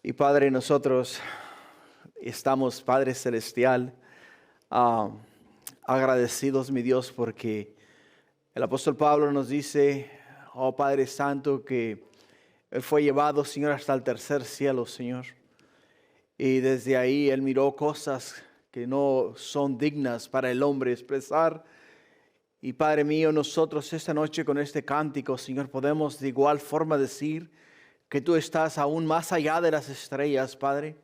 Y Padre, nosotros estamos, Padre Celestial, ah, agradecidos, mi Dios, porque el apóstol Pablo nos dice, oh Padre Santo, que Él fue llevado, Señor, hasta el tercer cielo, Señor. Y desde ahí Él miró cosas que no son dignas para el hombre expresar. Y Padre mío, nosotros esta noche con este cántico, Señor, podemos de igual forma decir que tú estás aún más allá de las estrellas, Padre.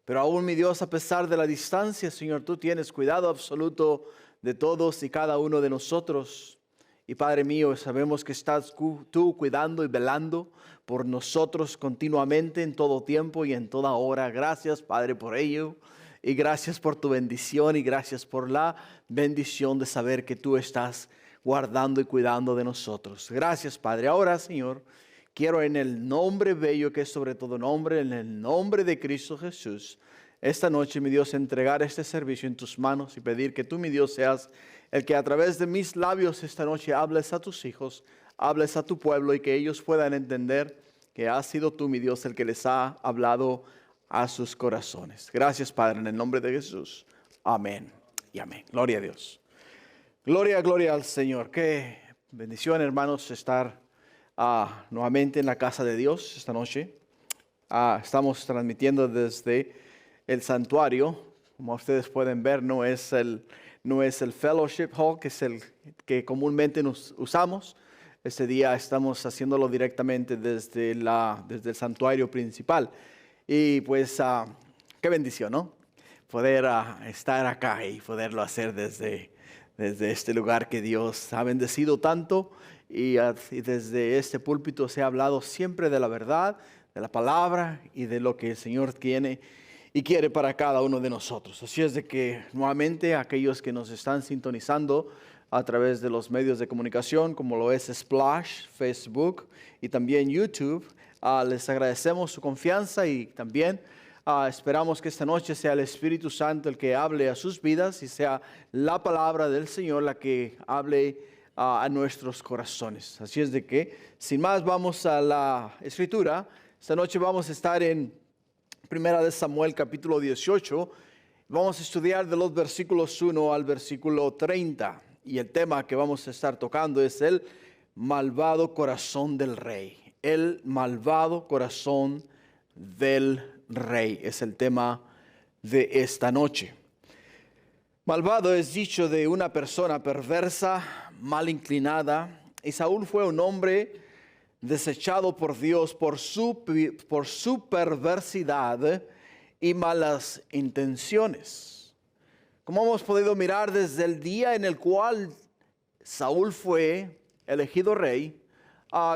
Pero aún, mi Dios, a pesar de la distancia, Señor, tú tienes cuidado absoluto de todos y cada uno de nosotros. Y Padre mío, sabemos que estás tú cuidando y velando por nosotros continuamente, en todo tiempo y en toda hora. Gracias, Padre, por ello. Y gracias por tu bendición y gracias por la bendición de saber que tú estás guardando y cuidando de nosotros. Gracias, Padre. Ahora, Señor, quiero en el nombre bello que es sobre todo nombre, en el nombre de Cristo Jesús, esta noche, mi Dios, entregar este servicio en tus manos y pedir que tú, mi Dios, seas el que a través de mis labios esta noche hables a tus hijos, hables a tu pueblo y que ellos puedan entender que has sido tú, mi Dios, el que les ha hablado a sus corazones. Gracias, Padre, en el nombre de Jesús. Amén y amén. Gloria a Dios. Gloria al Señor. Qué bendición, hermanos, estar nuevamente en la casa de Dios esta noche. Estamos transmitiendo desde el santuario. Como ustedes pueden ver, no es el Fellowship Hall, que es el que comúnmente nos usamos. Este día estamos haciéndolo directamente desde el santuario principal. Y pues, qué bendición, ¿no? Poder estar acá y poderlo hacer desde este lugar que Dios ha bendecido tanto. Y desde este púlpito se ha hablado siempre de la verdad, de la palabra y de lo que el Señor tiene y quiere para cada uno de nosotros. Así es de que nuevamente aquellos que nos están sintonizando a través de los medios de comunicación como lo es Splash, Facebook y también YouTube, les agradecemos su confianza y también esperamos que esta noche sea el Espíritu Santo el que hable a sus vidas y sea la palabra del Señor la que hable a nuestros corazones. Así es de que, sin más, vamos a la Escritura. Esta noche vamos a estar en Primera de Samuel, capítulo 18. Vamos a estudiar de los versículos 1 al versículo 30. Y el tema que vamos a estar tocando es el malvado corazón del rey. El malvado corazón del rey es el tema de esta noche. Malvado es dicho de una persona perversa, mal inclinada. Y Saúl fue un hombre desechado por Dios por su perversidad y malas intenciones. Como hemos podido mirar desde el día en el cual Saúl fue elegido rey,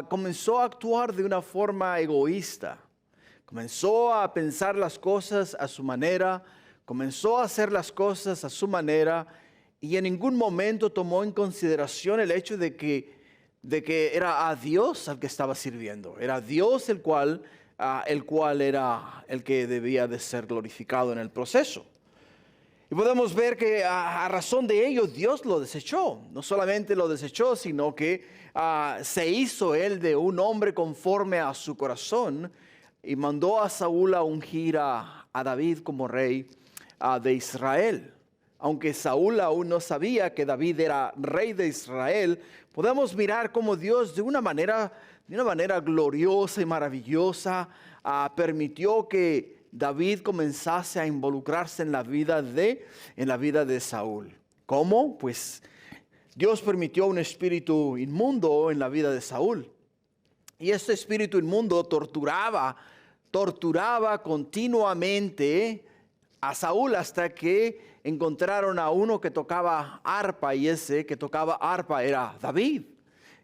comenzó a actuar de una forma egoísta. Comenzó a pensar las cosas a su manera, comenzó a hacer las cosas a su manera y en ningún momento tomó en consideración el hecho de que era a Dios al que estaba sirviendo. Era Dios el cual era el que debía de ser glorificado en el proceso. Y podemos ver que a razón de ello Dios lo desechó. No solamente lo desechó, sino que se hizo él de un hombre conforme a su corazón y mandó a Saúl a ungir a David como rey de Israel. Aunque Saúl aún no sabía que David era rey de Israel, podemos mirar cómo Dios de una manera gloriosa y maravillosa permitió que David comenzase a involucrarse en la vida de Saúl. ¿Cómo? Pues Dios permitió un espíritu inmundo en la vida de Saúl. Y este espíritu inmundo torturaba continuamente a Saúl hasta que encontraron a uno que tocaba arpa, y ese que tocaba arpa era David.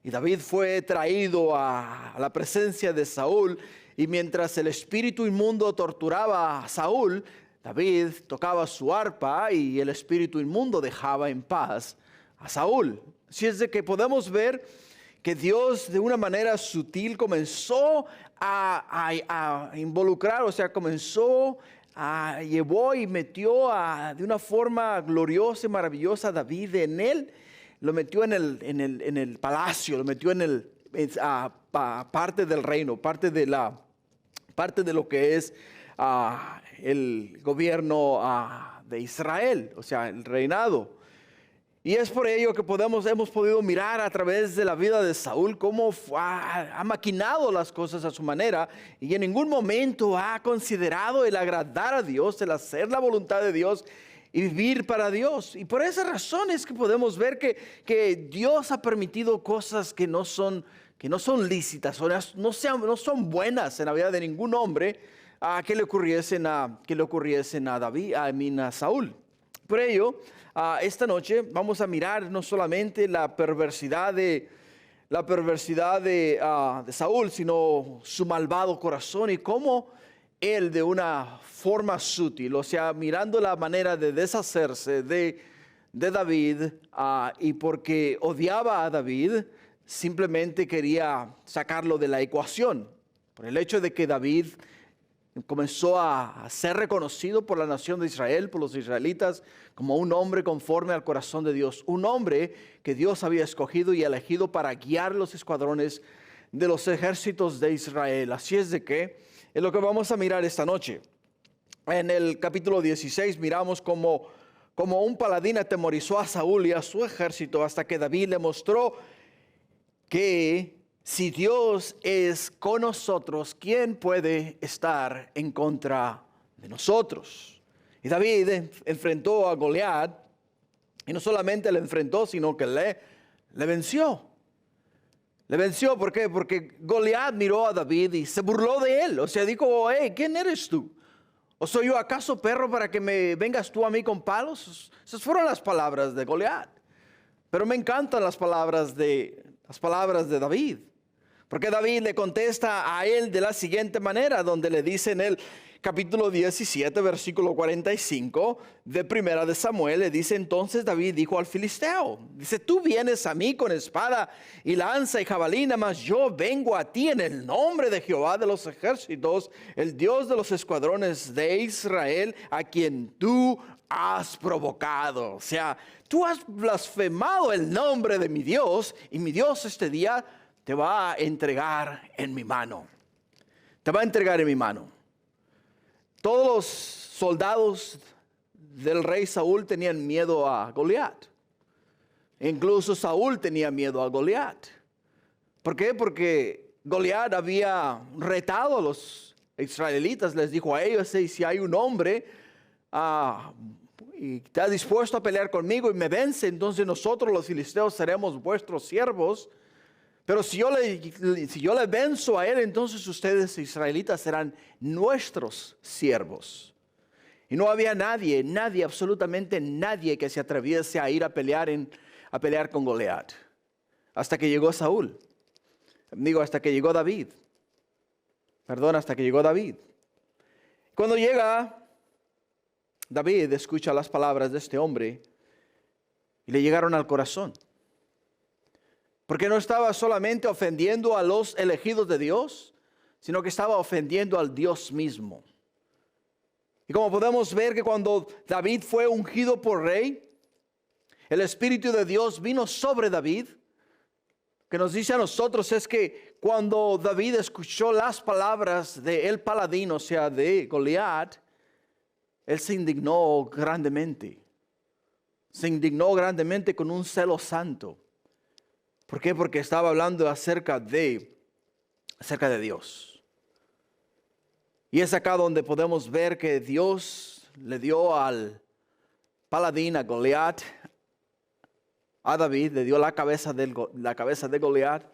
Y David fue traído a la presencia de Saúl, y mientras el espíritu inmundo torturaba a Saúl, David tocaba su arpa y el espíritu inmundo dejaba en paz a Saúl. Así es de que podemos ver que Dios de una manera sutil comenzó a involucrar, o sea, llevó y metió de una forma gloriosa y maravillosa a David en él. Lo metió en el palacio, lo metió en parte del reino, parte de lo que es el gobierno de Israel, o sea, el reinado. Y es por ello que hemos podido mirar a través de la vida de Saúl cómo ha maquinado las cosas a su manera y en ningún momento ha considerado el agradar a Dios, el hacer la voluntad de Dios y vivir para Dios. Y por esa razón es que podemos ver que Dios ha permitido cosas que no son lícitas, no son buenas en la vida de ningún hombre, que le ocurriesen a David, a Saúl. Por ello, esta noche vamos a mirar no solamente la perversidad de Saúl, sino su malvado corazón y cómo él, de una forma sutil, o sea, mirando la manera de deshacerse de David, y porque odiaba a David, simplemente quería sacarlo de la ecuación. Por el hecho de que David comenzó a ser reconocido por la nación de Israel, por los israelitas, como un hombre conforme al corazón de Dios. Un hombre que Dios había escogido y elegido para guiar los escuadrones de los ejércitos de Israel. Así es de que es lo que vamos a mirar esta noche. En el capítulo 16 miramos como un paladín atemorizó a Saúl y a su ejército hasta que David le mostró que si Dios es con nosotros, ¿quién puede estar en contra de nosotros? Y David enfrentó a Goliat, y no solamente le enfrentó, sino que le venció. Le venció, ¿por qué? Porque Goliat miró a David y se burló de él. O sea, dijo, hey, ¿quién eres tú? ¿O soy yo acaso perro para que me vengas tú a mí con palos? Esas fueron las palabras de Goliat. Pero me encantan las palabras de David. Porque David le contesta a él de la siguiente manera, donde le dice en el capítulo 17, versículo 45 de Primera de Samuel, le dice: entonces David dijo al filisteo, dice, tú vienes a mí con espada y lanza y jabalina, mas yo vengo a ti en el nombre de Jehová de los ejércitos, el Dios de los escuadrones de Israel, a quien tú has provocado. O sea, tú has blasfemado el nombre de mi Dios, y mi Dios este día te va a entregar en mi mano. Te va a entregar en mi mano. Todos los soldados del rey Saúl tenían miedo a Goliat. Incluso Saúl tenía miedo a Goliat. ¿Por qué? Porque Goliat había retado a los israelitas. Les dijo a ellos, si hay un hombre y está dispuesto a pelear conmigo y me vence, entonces nosotros los filisteos seremos vuestros siervos. Pero si yo le venzo a él, entonces ustedes israelitas serán nuestros siervos. Y no había nadie, absolutamente nadie que se atreviese a ir a pelear con Goliat. Hasta que llegó Saúl. Hasta que llegó David. Hasta que llegó David. Cuando llega David, escucha las palabras de este hombre y le llegaron al corazón. Porque no estaba solamente ofendiendo a los elegidos de Dios, sino que estaba ofendiendo al Dios mismo. Y como podemos ver que cuando David fue ungido por rey, el Espíritu de Dios vino sobre David. Que nos dice a nosotros es que cuando David escuchó las palabras de el paladín, o sea, de Goliat, él se indignó grandemente. Se indignó grandemente con un celo santo. ¿Por qué? Porque estaba hablando acerca de Dios. Y es acá donde podemos ver que Dios le dio al paladín, a Goliat, a David, le dio la cabeza de Goliat,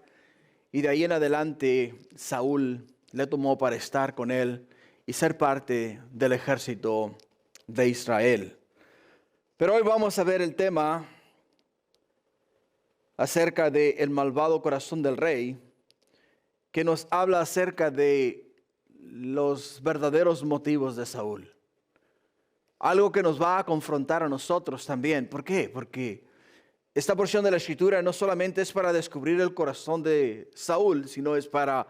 y de ahí en adelante Saúl le tomó para estar con él y ser parte del ejército de Israel. Pero hoy vamos a ver el tema acerca del malvado corazón del rey, que nos habla acerca de los verdaderos motivos de Saúl. Algo que nos va a confrontar a nosotros también. ¿Por qué? Porque esta porción de la Escritura no solamente es para descubrir el corazón de Saúl, sino es para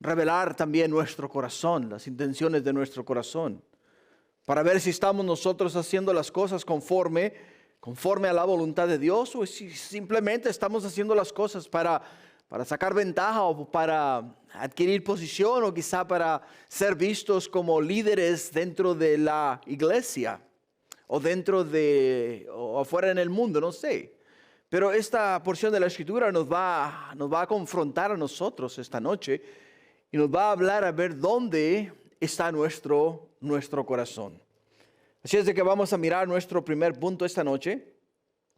revelar también nuestro corazón, las intenciones de nuestro corazón, para ver si estamos nosotros haciendo las cosas conforme a la voluntad de Dios, o si simplemente estamos haciendo las cosas para sacar ventaja o para adquirir posición o quizá para ser vistos como líderes dentro de la iglesia o o afuera en el mundo, no sé. Pero esta porción de la Escritura nos va a confrontar a nosotros esta noche y nos va a hablar a ver dónde está nuestro corazón. Así es de que vamos a mirar nuestro primer punto esta noche.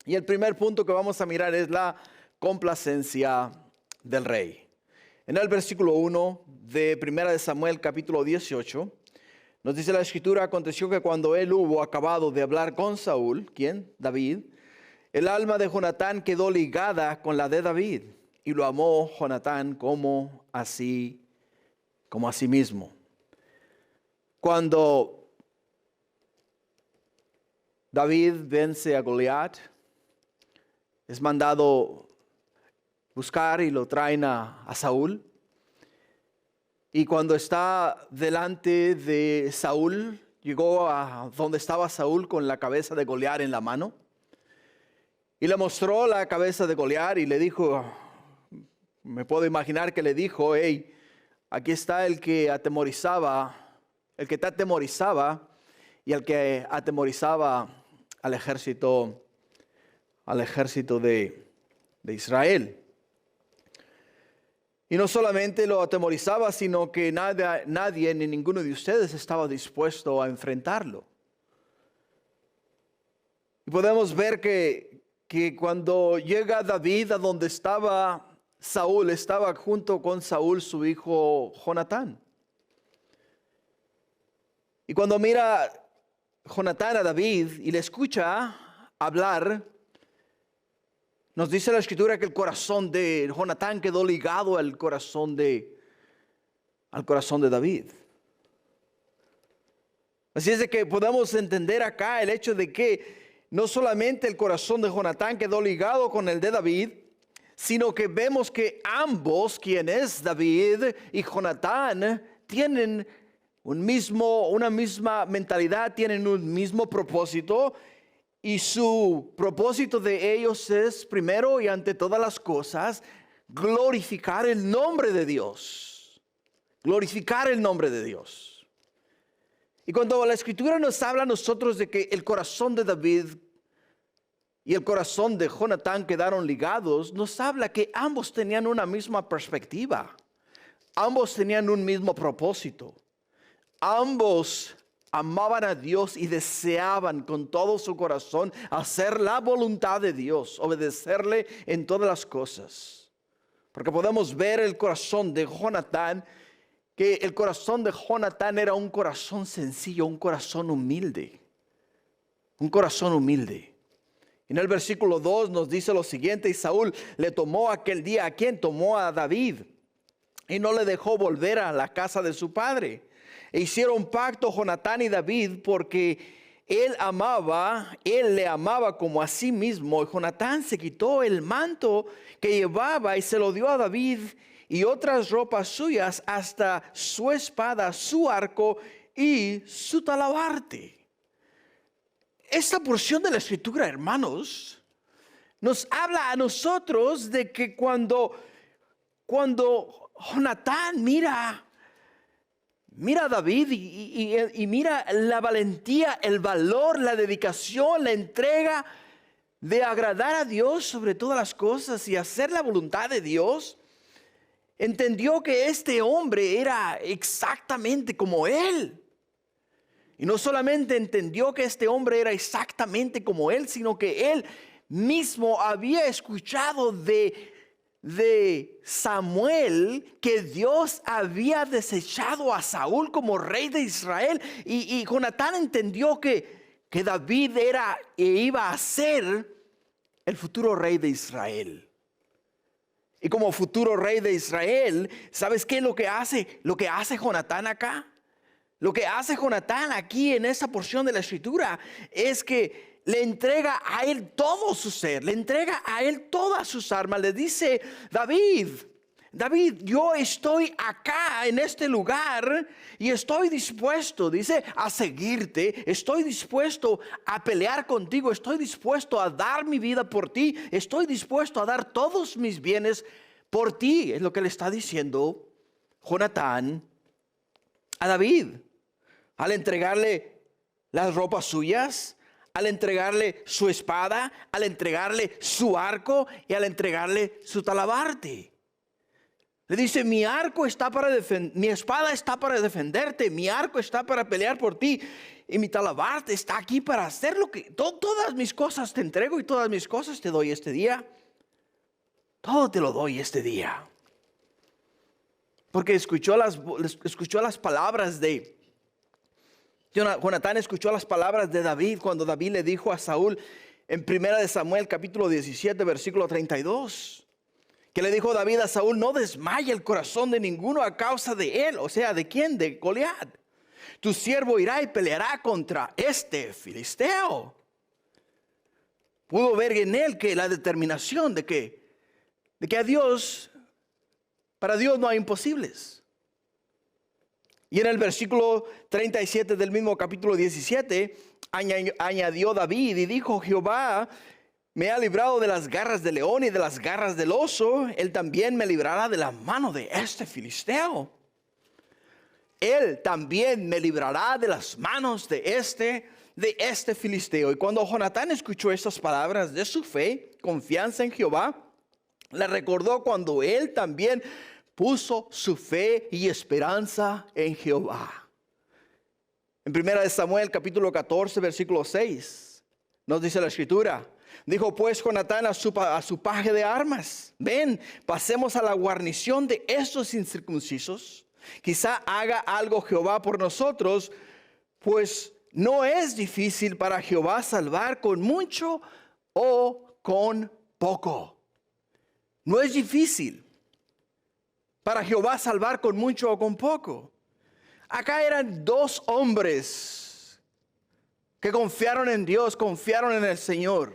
Y el primer punto que vamos a mirar es la complacencia del rey. En el versículo 1 de 1 de Samuel capítulo 18, nos dice la Escritura: aconteció que cuando él hubo acabado de hablar con Saúl, ¿quién? David, el alma de Jonatán quedó ligada con la de David, y lo amó Jonatán como a sí mismo. Cuando David vence a Goliat, es mandado buscar y lo traen a Saúl. Y cuando está delante de Saúl, llegó a donde estaba Saúl con la cabeza de Goliat en la mano. Y le mostró la cabeza de Goliat y le dijo, me puedo imaginar que le dijo: hey, aquí está el que te atemorizaba y el que atemorizaba al ejército de Israel. Y no solamente lo atemorizaba, sino que nadie ni ninguno de ustedes estaba dispuesto a enfrentarlo. Y podemos ver que cuando llega David a donde estaba Saúl, estaba junto con Saúl su hijo Jonatán. Y cuando mira Jonatán a David y le escucha hablar, nos dice la Escritura que el corazón de Jonatán quedó ligado al corazón de David. Así es de que podemos entender acá el hecho de que no solamente el corazón de Jonatán quedó ligado con el de David, sino que vemos que ambos, quien es David y Jonatán, tienen una misma mentalidad, tienen un mismo propósito. Y su propósito de ellos es, primero y ante todas las cosas, glorificar el nombre de Dios. Glorificar el nombre de Dios. Y cuando la Escritura nos habla a nosotros de que el corazón de David y el corazón de Jonatán quedaron ligados, nos habla que ambos tenían una misma perspectiva. Ambos tenían un mismo propósito. Ambos amaban a Dios y deseaban con todo su corazón hacer la voluntad de Dios, obedecerle en todas las cosas. Porque podemos ver el corazón de Jonatán, que el corazón de Jonatán era un corazón sencillo, un corazón humilde. Un corazón humilde. En el versículo 2 nos dice lo siguiente: y Saúl le tomó aquel día, ¿a quién? Tomó a David, y no le dejó volver a la casa de su padre. E hicieron pacto Jonatán y David, porque él le amaba como a sí mismo. Y Jonatán se quitó el manto que llevaba y se lo dio a David, y otras ropas suyas, hasta su espada, su arco y su talabarte. Esta porción de la Escritura, hermanos, nos habla a nosotros de que cuando Jonatán mira a David y mira la valentía, el valor, la dedicación, la entrega de agradar a Dios sobre todas las cosas y hacer la voluntad de Dios, entendió que este hombre era exactamente como él. Y no solamente entendió que este hombre era exactamente como él, sino que él mismo había escuchado de Samuel que Dios había desechado a Saúl como rey de Israel, y Jonatán entendió que David era e iba a ser el futuro rey de Israel. Y como futuro rey de Israel, ¿sabes qué es lo que hace? Lo que hace Jonatán acá. Lo que hace Jonatán aquí en esta porción de la Escritura es que le entrega a él todo su ser, le entrega a él todas sus armas. Le dice: David, yo estoy acá en este lugar y estoy dispuesto, dice, a seguirte. Estoy dispuesto a pelear contigo. Estoy dispuesto a dar mi vida por ti. Estoy dispuesto a dar todos mis bienes por ti, es lo que le está diciendo Jonatán a David. Al entregarle las ropas suyas, al entregarle su espada, al entregarle su arco y al entregarle su talabarte. Le dice, mi arco está para mi espada está para defenderte, mi arco está para pelear por ti y mi talabarte está aquí para hacer lo que todas mis cosas te entrego y todas mis cosas te doy este día. Todo te lo doy este día. Porque escuchó las palabras de Jonatán, escuchó las palabras de David cuando David le dijo a Saúl en 1 Samuel capítulo 17 versículo 32. Que le dijo David a Saúl, no desmaye el corazón de ninguno a causa de él. O sea, ¿de quién? De Goliat. Tu siervo irá y peleará contra este filisteo. Pudo ver en él que la determinación de que para Dios no hay imposibles. Y en el versículo 37 del mismo capítulo 17, añadió David y dijo, Jehová me ha librado de las garras del león y de las garras del oso. Él también me librará de la mano de este filisteo. Él también me librará de las manos de este filisteo. Y cuando Jonatán escuchó estas palabras de su fe, confianza en Jehová, le recordó cuando él también puso su fe y esperanza en Jehová. En 1 Samuel capítulo 14 versículo 6 nos dice la escritura. Dijo pues Jonatán a su paje de armas, ven, pasemos a la guarnición de estos incircuncisos. Quizá haga algo Jehová por nosotros, pues no es difícil para Jehová salvar con mucho o con poco. No es difícil para Jehová salvar con mucho o con poco. Acá eran dos hombres que confiaron en Dios, confiaron en el Señor.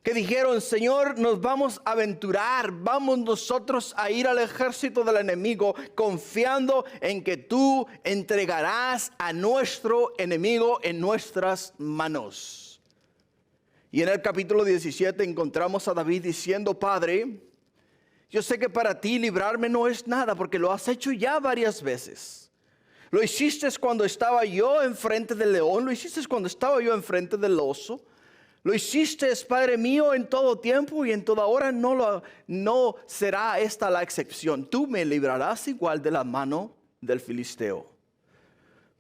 Que dijeron, Señor, nos vamos a aventurar, vamos nosotros a ir al ejército del enemigo, confiando en que tú entregarás a nuestro enemigo en nuestras manos. Y en el capítulo 17 encontramos a David diciendo, Padre, yo sé que para ti librarme no es nada, porque lo has hecho ya varias veces. Lo hiciste cuando estaba yo enfrente del león, lo hiciste cuando estaba yo enfrente del oso. Lo hiciste, Padre mío, en todo tiempo y en toda hora no será esta la excepción. Tú me librarás igual de la mano del filisteo.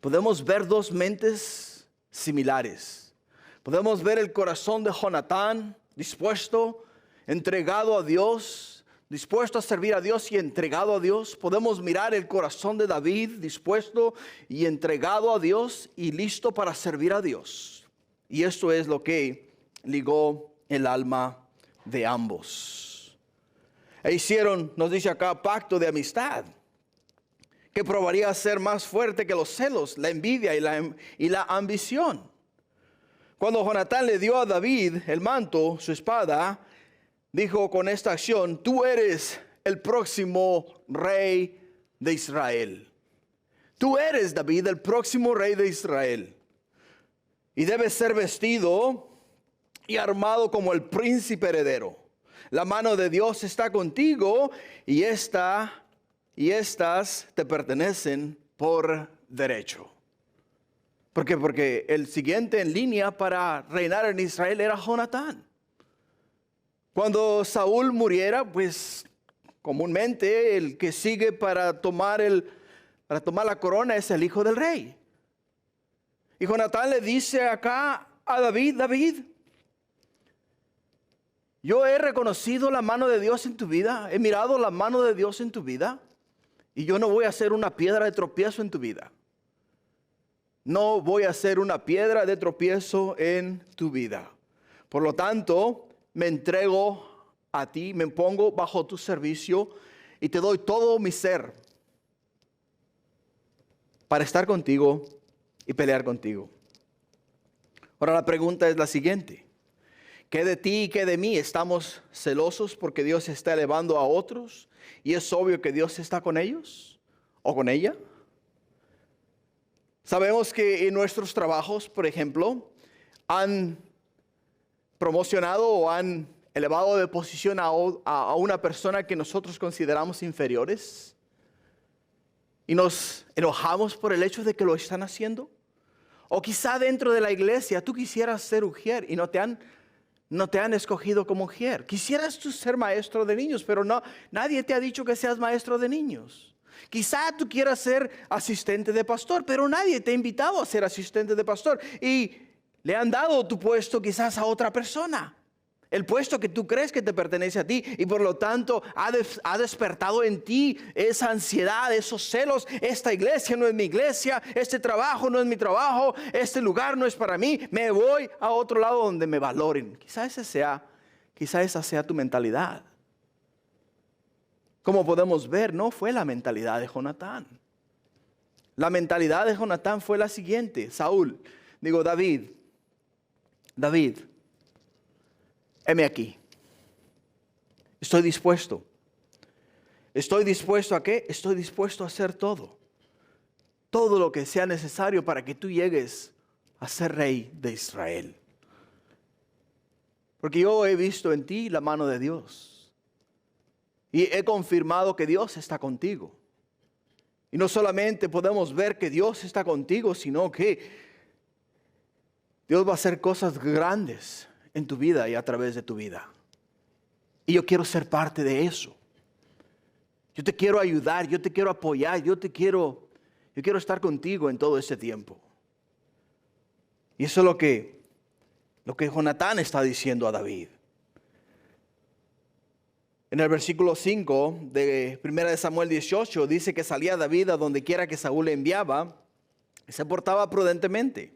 Podemos ver dos mentes similares. Podemos ver el corazón de Jonatán dispuesto, entregado a Dios, dispuesto a servir a Dios y entregado a Dios. Podemos mirar el corazón de David dispuesto y entregado a Dios y listo para servir a Dios. Y esto es lo que ligó el alma de ambos. E hicieron, nos dice acá, pacto de amistad, que probaría ser más fuerte que los celos, la envidia y la ambición. Cuando Jonatán le dio a David el manto, su espada, dijo con esta acción, tú eres el próximo rey de Israel. Tú eres, David, el próximo rey de Israel. Y debes ser vestido y armado como el príncipe heredero. La mano de Dios está contigo y estas te pertenecen por derecho. ¿Por qué? Porque el siguiente en línea para reinar en Israel era Jonatán. Cuando Saúl muriera, pues comúnmente el que sigue para tomar la corona es el hijo del rey. Y Jonatán le dice acá a David, David, yo he reconocido la mano de Dios en tu vida, he mirado la mano de Dios en tu vida, y yo no voy a ser una piedra de tropiezo en tu vida. No voy a ser una piedra de tropiezo en tu vida. Por lo tanto, me entrego a ti, me pongo bajo tu servicio y te doy todo mi ser para estar contigo y pelear contigo. Ahora la pregunta es la siguiente. ¿Qué de ti y qué de mí? ¿Estamos celosos porque Dios está elevando a otros y es obvio que Dios está con ellos o con ella? Sabemos que en nuestros trabajos, por ejemplo, han promocionado o han elevado de posición a una persona que nosotros consideramos inferiores y nos enojamos por el hecho de que lo están haciendo? O quizá dentro de la iglesia tú quisieras ser ujier y no te han escogido como ujier. Quisieras tú ser maestro de niños, pero nadie te ha dicho que seas maestro de niños. Quizá tú quieras ser asistente de pastor, pero nadie te ha invitado a ser asistente de pastor. Y le han dado tu puesto quizás a otra persona. El puesto que tú crees que te pertenece a ti, y por lo tanto ha despertado en ti esa ansiedad, esos celos. Esta iglesia no es mi iglesia, este trabajo no es mi trabajo, este lugar no es para mí, me voy a otro lado donde me valoren. Quizá esa sea tu mentalidad. Como podemos ver, no fue la mentalidad de Jonatán. La mentalidad de Jonatán fue la siguiente. David, heme aquí. Estoy dispuesto. ¿Estoy dispuesto a qué? Estoy dispuesto a hacer todo. Todo lo que sea necesario para que tú llegues a ser rey de Israel. Porque yo he visto en ti la mano de Dios. Y he confirmado que Dios está contigo. Y no solamente podemos ver que Dios está contigo, sino que Dios va a hacer cosas grandes en tu vida y a través de tu vida. Y yo quiero ser parte de eso. Yo te quiero ayudar, yo te quiero apoyar, yo quiero estar contigo en todo ese tiempo. Y eso es lo que Jonatán está diciendo a David. En el versículo 5 de 1 Samuel 18 dice que salía David a donde quiera que Saúl le enviaba y se portaba prudentemente.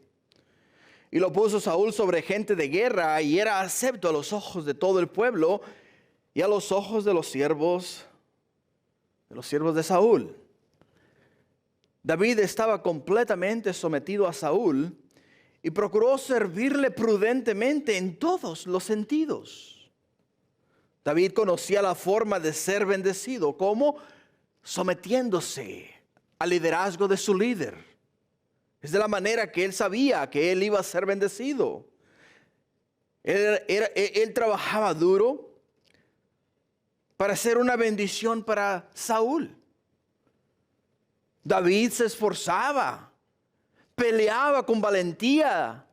Y lo puso Saúl sobre gente de guerra y era acepto a los ojos de todo el pueblo y a los ojos de los siervos de Saúl. David estaba completamente sometido a Saúl y procuró servirle prudentemente en todos los sentidos. David conocía la forma de ser bendecido, como sometiéndose al liderazgo de su líder. Es de la manera que él sabía que él iba a ser bendecido. Él trabajaba duro para ser una bendición para Saúl. David se esforzaba, peleaba con valentía.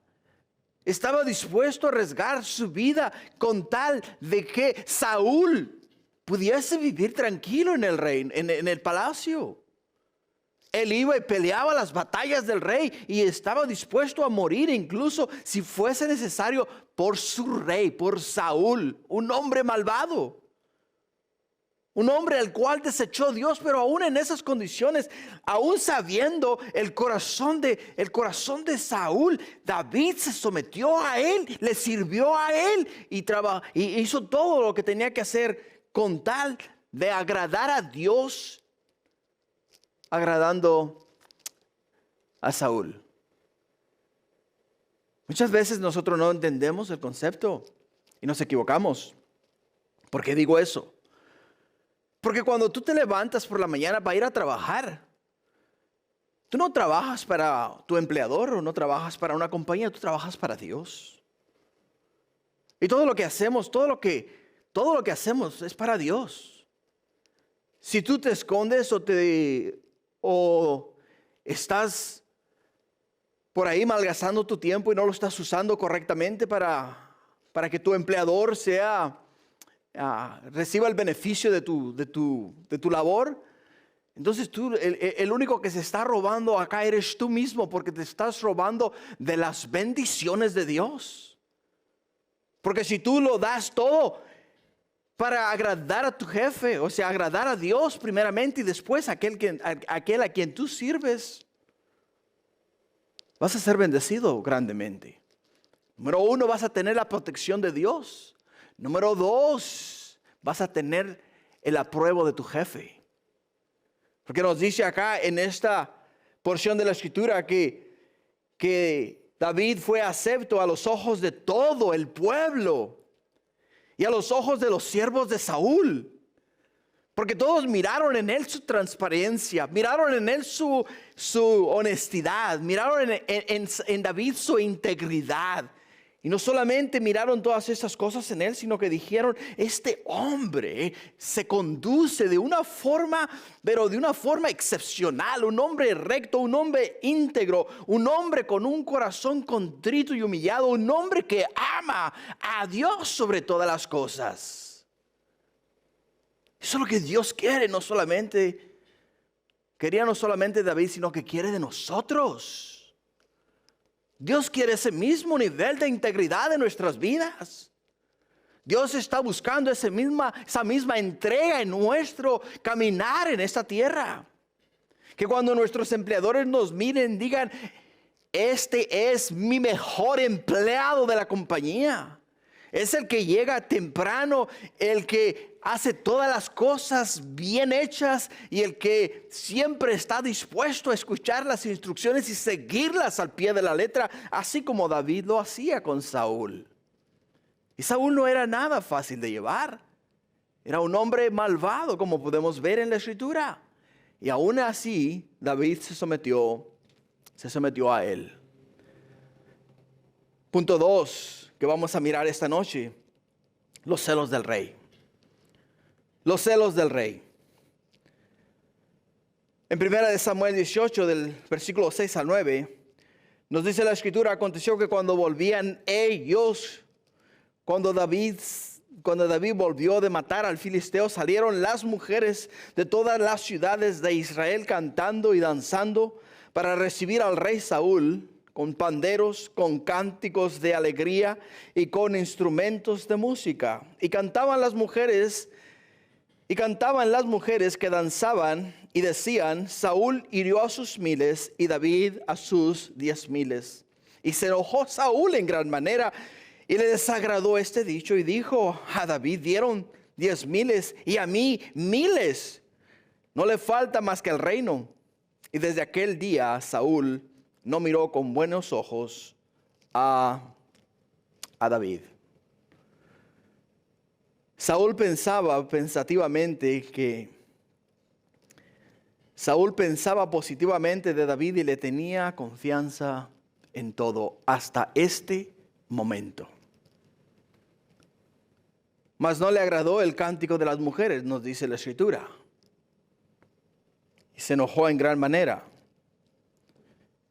Estaba dispuesto a arriesgar su vida con tal de que Saúl pudiese vivir tranquilo en el reino, en el palacio. Él iba y peleaba las batallas del rey y estaba dispuesto a morir incluso si fuese necesario por su rey, por Saúl, un hombre malvado. Un hombre al cual desechó Dios, pero aún en esas condiciones, aún sabiendo el corazón de Saúl, David se sometió a él, le sirvió a él y hizo todo lo que tenía que hacer con tal de agradar a Dios, agradando a Saúl. Muchas veces nosotros no entendemos el concepto y nos equivocamos. ¿Por qué digo eso? Porque cuando tú te levantas por la mañana para ir a trabajar, tú no trabajas para tu empleador o no trabajas para una compañía, tú trabajas para Dios. Y todo lo que hacemos, todo lo que hacemos es para Dios. Si tú te escondes o estás por ahí malgastando tu tiempo y no lo estás usando correctamente para que tu empleador reciba el beneficio de tu labor, entonces tú, el único que se está robando acá eres tú mismo, porque te estás robando de las bendiciones de Dios. Porque si tú lo das todo para agradar a tu jefe, o sea, agradar a Dios primeramente y después a aquel a quien tú sirves, vas a ser bendecido grandemente. Número 1, vas a tener la protección de Dios. Número 2, vas a tener el apruebo de tu jefe. Porque nos dice acá en esta porción de la escritura que David fue acepto a los ojos de todo el pueblo y a los ojos de los siervos de Saúl. Porque todos miraron en él su transparencia, miraron en él su honestidad, miraron en David su integridad. Y no solamente miraron todas esas cosas en él, sino que dijeron, este hombre se conduce de una forma, pero de una forma excepcional, un hombre recto, un hombre íntegro, un hombre con un corazón contrito y humillado, un hombre que ama a Dios sobre todas las cosas. Eso es lo que Dios quiere, quería no solamente de David, sino que quiere de nosotros. Dios quiere ese mismo nivel de integridad en nuestras vidas. Dios está buscando esa misma entrega en nuestro caminar en esta tierra. Que cuando nuestros empleadores nos miren, digan, este es mi mejor empleado de la compañía. Es el que llega temprano, el que hace todas las cosas bien hechas y el que siempre está dispuesto a escuchar las instrucciones y seguirlas al pie de la letra, así como David lo hacía con Saúl. Y Saúl no era nada fácil de llevar. Era un hombre malvado, como podemos ver en la Escritura. Y aún así, David se sometió a él. Punto 2. Que vamos a mirar esta noche, los celos del rey. Los celos del rey. En 1 Samuel 18, del versículo 6 al 9, nos dice la Escritura, aconteció que cuando volvían ellos, cuando David volvió de matar al filisteo, salieron las mujeres de todas las ciudades de Israel cantando y danzando para recibir al rey Saúl, con panderos, con cánticos de alegría y con instrumentos de música. Y cantaban las mujeres que danzaban y decían, Saúl hirió a sus 1000 y David a sus 10,000. Y se enojó Saúl en gran manera y le desagradó este dicho y dijo, a David dieron 10,000 y a mí 1000. No le falta más que el reino. Y desde aquel día Saúl no miró con buenos ojos a David. Saúl pensaba positivamente de David y le tenía confianza en todo hasta este momento. Mas no le agradó el cántico de las mujeres, nos dice la Escritura. Y se enojó en gran manera.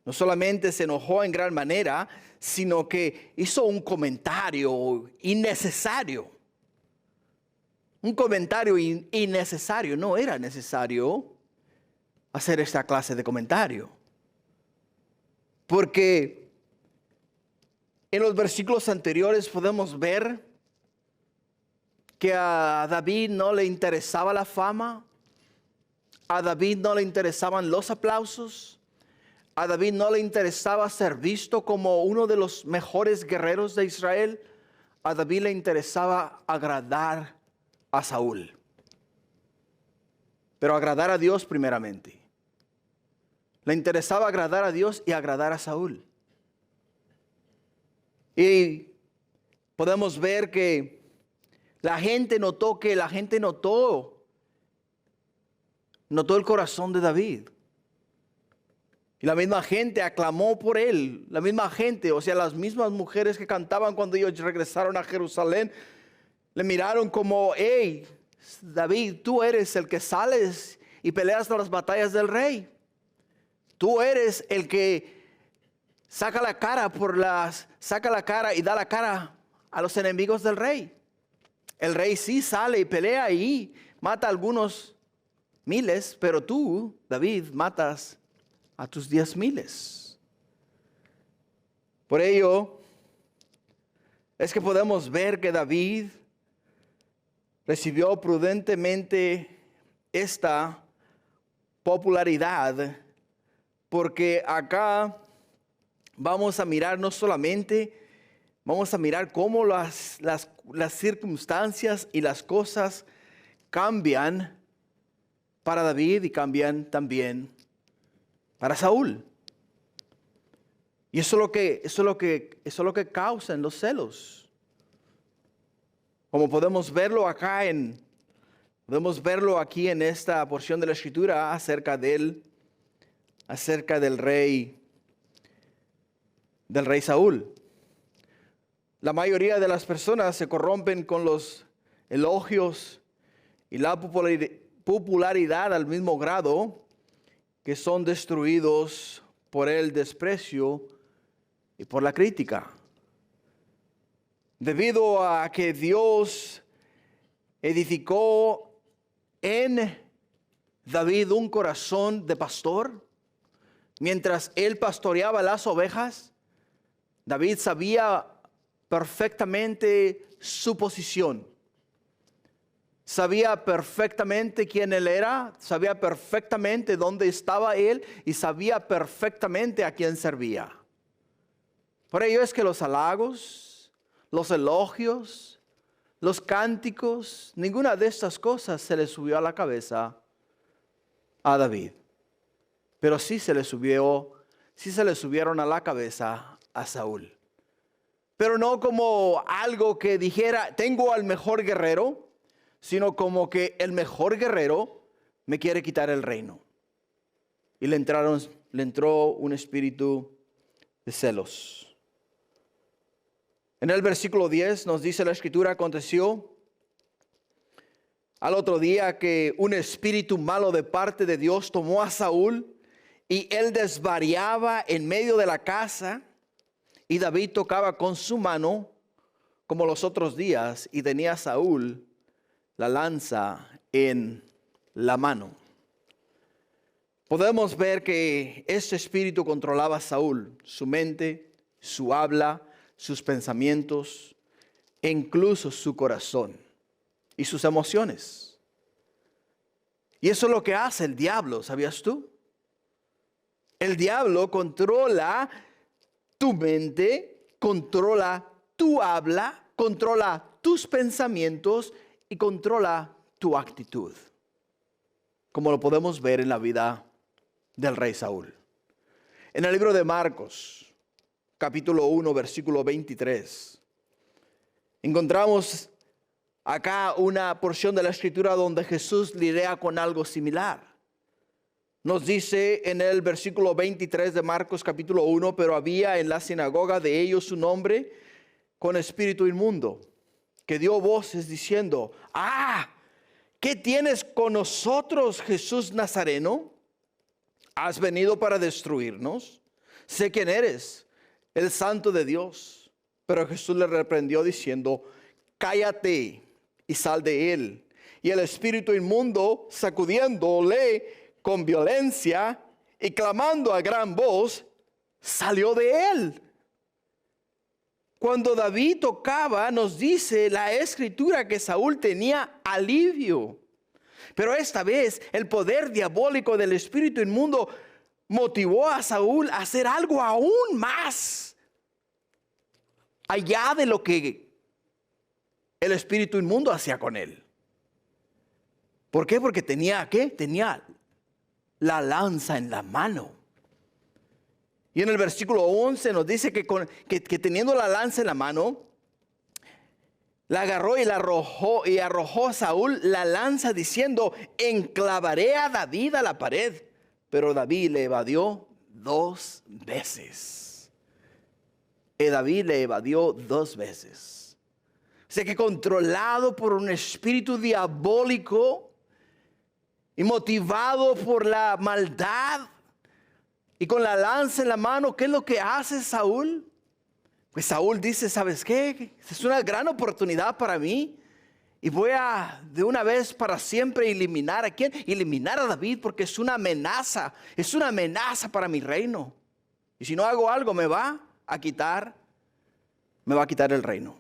No solamente se enojó en gran manera, sino que hizo un comentario innecesario. Un comentario innecesario. No era necesario hacer esta clase de comentario. Porque en los versículos anteriores podemos ver que a David no le interesaba la fama. A David no le interesaban los aplausos. A David no le interesaba ser visto como uno de los mejores guerreros de Israel. A David le interesaba agradar a Saúl. Pero agradar a Dios primeramente. Le interesaba agradar a Dios y agradar a Saúl. Y podemos ver que la gente notó el corazón de David. Y la misma gente aclamó por él. La misma gente, o sea, las mismas mujeres que cantaban cuando ellos regresaron a Jerusalén, le miraron como, hey, David, tú eres el que sales y peleas las batallas del rey. Tú eres el que saca la cara y da la cara a los enemigos del rey. El rey sí sale y pelea y mata a algunos 1000, pero tú, David, matas a tus 10,000. Por ello, es que podemos ver que David recibió prudentemente esta popularidad, porque acá vamos a mirar cómo las circunstancias y las cosas cambian para David y cambian también para Saúl. Y eso es lo que causan los celos. Como podemos verlo aquí en esta porción de la Escritura acerca del rey Saúl. La mayoría de las personas se corrompen con los elogios y la popularidad al mismo grado que son destruidos por el desprecio y por la crítica. Debido a que Dios edificó en David un corazón de pastor, mientras él pastoreaba las ovejas, David sabía perfectamente su posición. Sabía perfectamente quién él era, sabía perfectamente dónde estaba él y sabía perfectamente a quién servía. Por ello es que los halagos, los elogios, los cánticos, ninguna de estas cosas se le subió a la cabeza a David. Pero sí se le subieron a la cabeza a Saúl. Pero no como algo que dijera, tengo al mejor guerrero, sino como que el mejor guerrero me quiere quitar el reino. Y le entró un espíritu de celos. En el versículo 10 nos dice la escritura, aconteció al otro día que un espíritu malo de parte de Dios tomó a Saúl y él desvariaba en medio de la casa y David tocaba con su mano como los otros días y tenía Saúl la lanza en la mano. Podemos ver que este espíritu controlaba a Saúl, su mente, su habla, sus pensamientos e incluso su corazón y sus emociones. Y eso es lo que hace el diablo, ¿sabías tú? El diablo controla tu mente, controla tu habla, controla tus pensamientos y controla tu actitud, como lo podemos ver en la vida del rey Saúl. En el libro de Marcos, capítulo 1, versículo 23, encontramos acá una porción de la escritura donde Jesús lidia con algo similar. Nos dice en el versículo 23 de Marcos capítulo 1, pero había en la sinagoga de ellos un hombre con espíritu inmundo, que dio voces diciendo, ¿qué tienes con nosotros, Jesús Nazareno? ¿Has venido para destruirnos? Sé quién eres, el Santo de Dios. Pero Jesús le reprendió diciendo, cállate y sal de él. Y el espíritu inmundo, sacudiéndole con violencia y clamando a gran voz, salió de él. Cuando David tocaba, nos dice la escritura que Saúl tenía alivio. Pero esta vez el poder diabólico del espíritu inmundo motivó a Saúl a hacer algo aún más allá de lo que el espíritu inmundo hacía con él. ¿Por qué? Porque tenía la lanza en la mano. Y en el versículo 11 nos dice que teniendo la lanza en la mano, la agarró y la arrojó a Saúl la lanza diciendo, enclavaré a David a la pared. Pero David le evadió 2 veces. Y David le evadió 2 veces. O sea que controlado por un espíritu diabólico y motivado por la maldad y con la lanza en la mano, ¿qué es lo que hace Saúl? Pues Saúl dice, ¿sabes qué? Es una gran oportunidad para mí. Y voy a de una vez para siempre eliminar ¿a quién? Eliminar a David, porque es una amenaza para mi reino. Y si no hago algo me va a quitar el reino.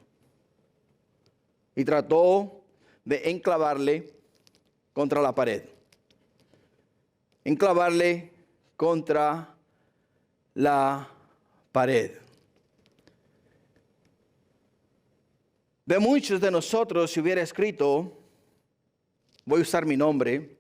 Y trató de enclavarle contra la pared. Enclavarle contra la pared. De muchos de nosotros, si hubiera escrito, voy a usar mi nombre,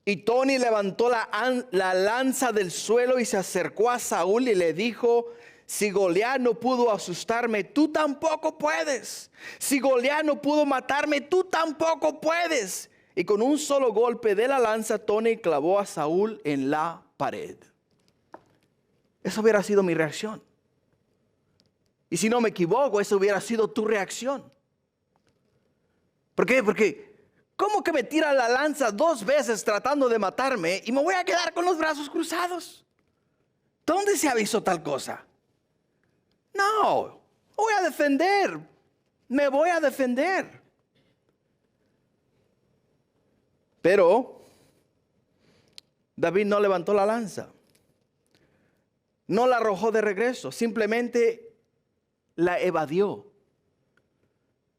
y Tony levantó la lanza del suelo y se acercó a Saúl y le dijo, si Goliat no pudo asustarme, tú tampoco puedes. Si Goliat no pudo matarme, tú tampoco puedes. Y con un solo golpe de la lanza, Tony clavó a Saúl en la pared. Esa hubiera sido mi reacción. Y si no me equivoco, esa hubiera sido tu reacción. ¿Por qué? Porque ¿cómo que me tira la lanza 2 veces tratando de matarme y me voy a quedar con los brazos cruzados? ¿Dónde se ha visto tal cosa? No, voy a defender. Me voy a defender. Pero David no levantó la lanza. No la arrojó de regreso. Simplemente la evadió.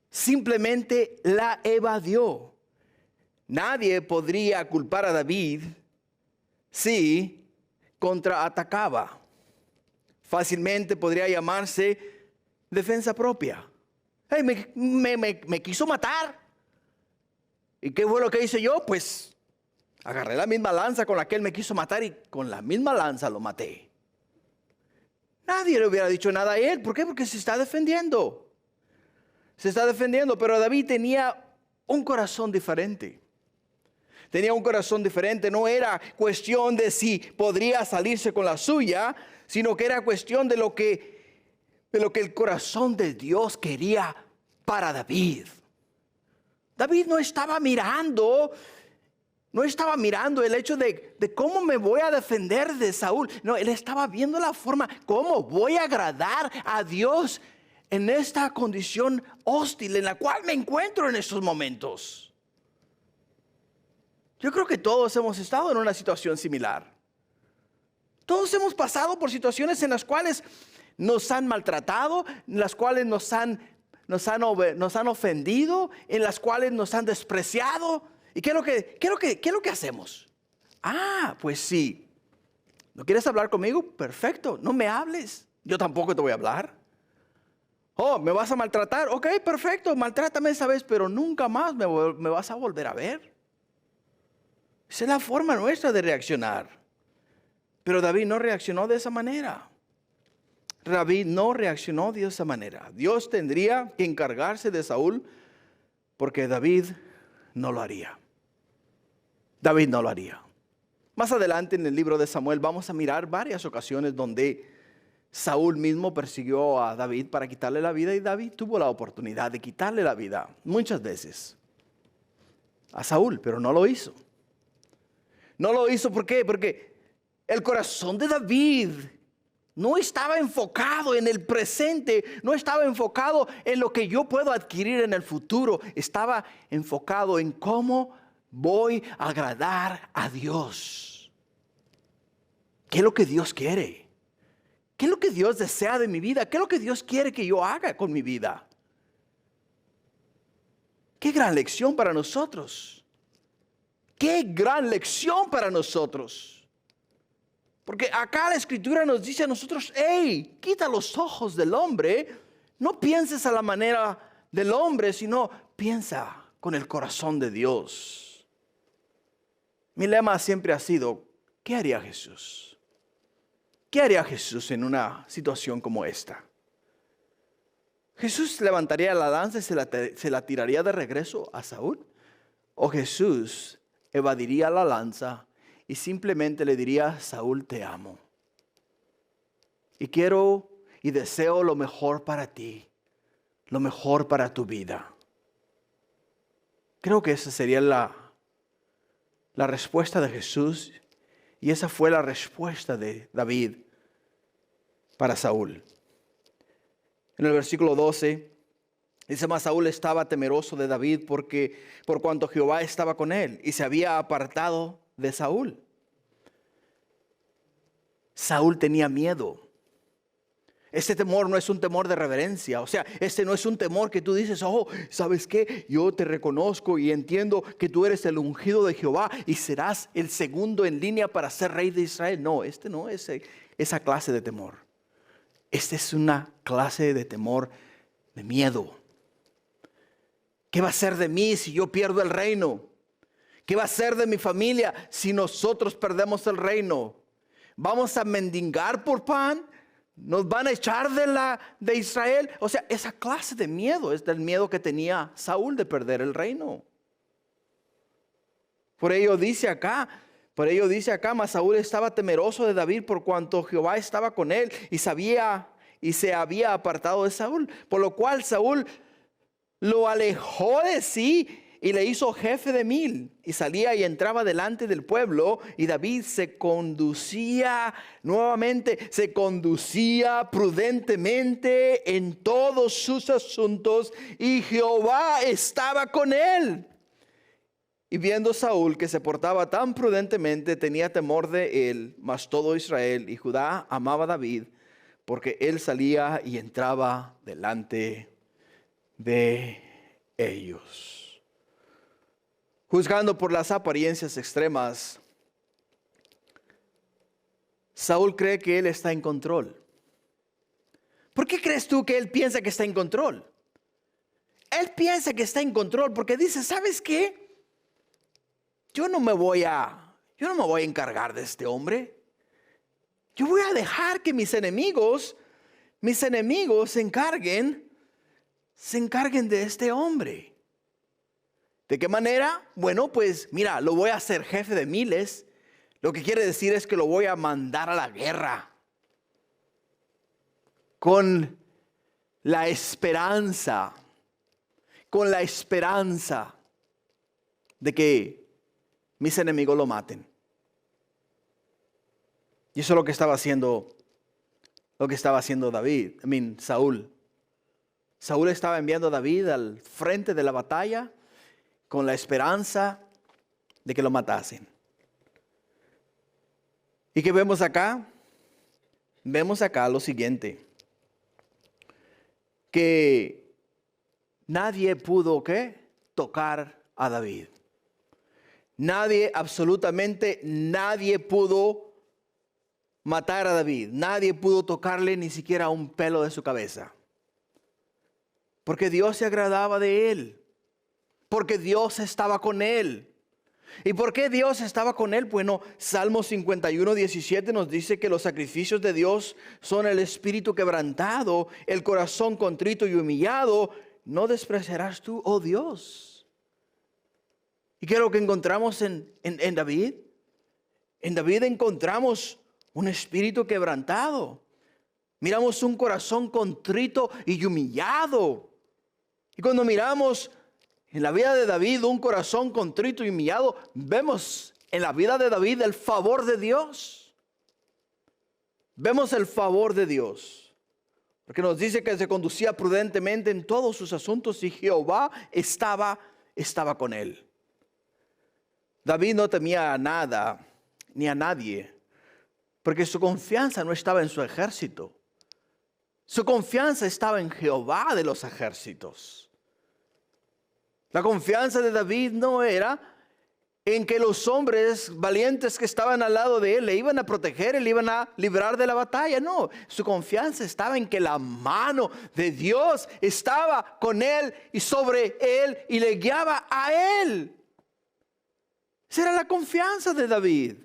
Simplemente la evadió. Nadie podría culpar a David si contraatacaba. Fácilmente podría llamarse defensa propia. Hey, me quiso matar. ¿Y qué fue lo que hice yo? Pues agarré la misma lanza con la que él me quiso matar y con la misma lanza lo maté. Nadie le hubiera dicho nada a él. ¿Por qué? Porque se está defendiendo. Se está defendiendo, pero David tenía un corazón diferente. Tenía un corazón diferente. No era cuestión de si podría salirse con la suya, sino que era cuestión de lo que el corazón de Dios quería para David. David no estaba mirando el hecho de cómo me voy a defender de Saúl. No, él estaba viendo la forma, cómo voy a agradar a Dios en esta condición hostil en la cual me encuentro en estos momentos. Yo creo que todos hemos estado en una situación similar. Todos hemos pasado por situaciones en las cuales nos han maltratado, en las cuales nos han ofendido, en las cuales nos han despreciado. ¿Y qué es lo que hacemos? Pues sí. ¿No quieres hablar conmigo? Perfecto, no me hables. Yo tampoco te voy a hablar. Oh, ¿me vas a maltratar? Ok, perfecto, maltrátame esa vez, pero nunca más me vas a volver a ver. Esa es la forma nuestra de reaccionar. Pero David no reaccionó de esa manera. David no reaccionó de esa manera. Dios tendría que encargarse de Saúl porque David no lo haría. David no lo haría. Más adelante en el libro de Samuel vamos a mirar varias ocasiones donde Saúl mismo persiguió a David para quitarle la vida y David tuvo la oportunidad de quitarle la vida muchas veces a Saúl, pero no lo hizo. No lo hizo, ¿por qué? Porque el corazón de David no estaba enfocado en el presente, no estaba enfocado en lo que yo puedo adquirir en el futuro, estaba enfocado en cómo voy a agradar a Dios. ¿Qué es lo que Dios quiere? ¿Qué es lo que Dios desea de mi vida? ¿Qué es lo que Dios quiere que yo haga con mi vida? Qué gran lección para nosotros. Qué gran lección para nosotros. Porque acá la Escritura nos dice a nosotros, hey, quita los ojos del hombre, no pienses a la manera del hombre, sino piensa con el corazón de Dios. Mi lema siempre ha sido, ¿qué haría Jesús? ¿Qué haría Jesús en una situación como esta? ¿Jesús levantaría la lanza y se la tiraría de regreso a Saúl? ¿O Jesús evadiría la lanza y simplemente le diría, Saúl, te amo? Y quiero y deseo lo mejor para ti, lo mejor para tu vida. Creo que esa sería la respuesta de Jesús. Y esa fue la respuesta de David para Saúl. En el versículo 12 dice, mas Saúl estaba temeroso de David por cuanto Jehová estaba con él y se había apartado de Saúl. Saúl tenía miedo. Este temor no es un temor de reverencia. O sea, este no es un temor que tú dices, oh, ¿sabes qué? Yo te reconozco y entiendo que tú eres el ungido de Jehová y serás el segundo en línea para ser rey de Israel. No, este no es esa clase de temor. Esta es una clase de temor de miedo. ¿Qué va a ser de mí si yo pierdo el reino? ¿Qué va a ser de mi familia si nosotros perdemos el reino? ¿Vamos a mendigar por pan? ¿Nos van a echar de Israel? O sea, esa clase de miedo es del miedo que tenía Saúl de perder el reino. Por ello dice acá, mas Saúl estaba temeroso de David por cuanto Jehová estaba con él y y se había apartado de Saúl, por lo cual Saúl lo alejó de sí y le hizo jefe de 1000, y salía y entraba delante del pueblo, y David se conducía prudentemente en todos sus asuntos, y Jehová estaba con él. Y viendo Saúl que se portaba tan prudentemente, tenía temor de él, mas todo Israel y Judá amaba a David, porque él salía y entraba delante de ellos. Juzgando por las apariencias extremas, Saúl cree que él está en control. ¿Por qué crees tú que él piensa que está en control? Él piensa que está en control porque dice, ¿sabes qué? Yo no me voy a encargar de este hombre. Yo voy a dejar que mis enemigos se encarguen de este hombre. ¿De qué manera? Bueno, pues mira, lo voy a hacer jefe de 1000. Lo que quiere decir es que lo voy a mandar a la guerra con la esperanza de que mis enemigos lo maten. Y eso es lo que estaba haciendo Saúl. Saúl estaba enviando a David al frente de la batalla con la esperanza de que lo matasen. ¿Y qué vemos acá? Vemos acá lo siguiente, que nadie pudo tocar a David. Absolutamente nadie pudo matar a David. Nadie pudo tocarle ni siquiera un pelo de su cabeza. Porque Dios se agradaba de él. Porque Dios estaba con él. ¿Y por qué Dios estaba con él? Bueno, Salmo 51:17 nos dice que los sacrificios de Dios son el espíritu quebrantado, el corazón contrito y humillado. No despreciarás tú, oh Dios. ¿Y qué es lo que encontramos en David? En David encontramos un espíritu quebrantado. Miramos un corazón contrito y humillado. Y cuando miramos en la vida de David un corazón contrito y humillado, vemos en la vida de David el favor de Dios. Vemos el favor de Dios. Porque nos dice que se conducía prudentemente en todos sus asuntos y Jehová estaba con él. David no temía a nada ni a nadie, porque su confianza no estaba en su ejército. Su confianza estaba en Jehová de los ejércitos. La confianza de David no era en que los hombres valientes que estaban al lado de él le iban a proteger, le iban a librar de la batalla. No, su confianza estaba en que la mano de Dios estaba con él y sobre él y le guiaba a él. Esa era la confianza de David.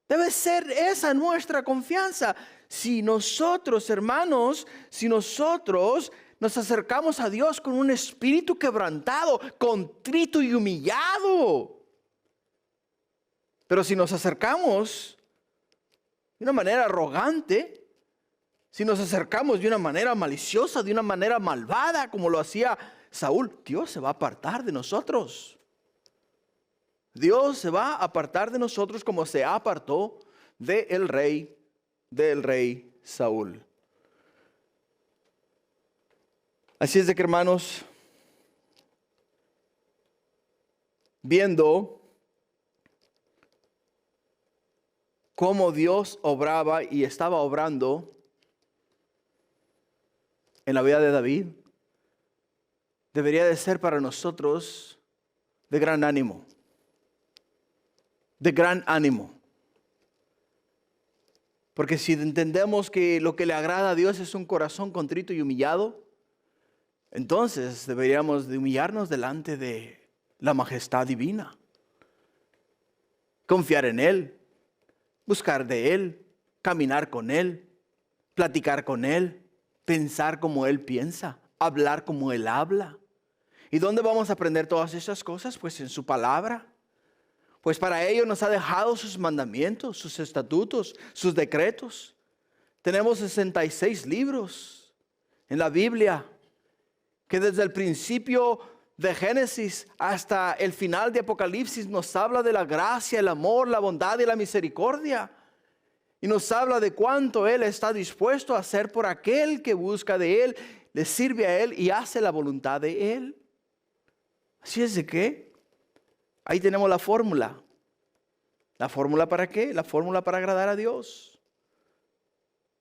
Debe ser esa nuestra confianza. Si nosotros, hermanos, nos acercamos a Dios con un espíritu quebrantado, contrito y humillado. Pero si nos acercamos de una manera arrogante, si nos acercamos de una manera maliciosa, de una manera malvada, como lo hacía Saúl, Dios se va a apartar de nosotros. Dios se va a apartar de nosotros como se apartó del rey Saúl. Así es de que, hermanos, viendo cómo Dios obraba y estaba obrando en la vida de David, debería de ser para nosotros de gran ánimo. De gran ánimo. Porque si entendemos que lo que le agrada a Dios es un corazón contrito y humillado, entonces deberíamos de humillarnos delante de la majestad divina. Confiar en Él, buscar de Él, caminar con Él, platicar con Él, pensar como Él piensa, hablar como Él habla. ¿Y dónde vamos a aprender todas esas cosas? Pues en su palabra. Pues para ello nos ha dejado sus mandamientos, sus estatutos, sus decretos. Tenemos 66 libros en la Biblia, que desde el principio de Génesis hasta el final de Apocalipsis nos habla de la gracia, el amor, la bondad y la misericordia. Y nos habla de cuánto Él está dispuesto a hacer por aquel que busca de Él, le sirve a Él y hace la voluntad de Él. Así es de que ahí tenemos la fórmula. ¿La fórmula para qué? La fórmula para agradar a Dios.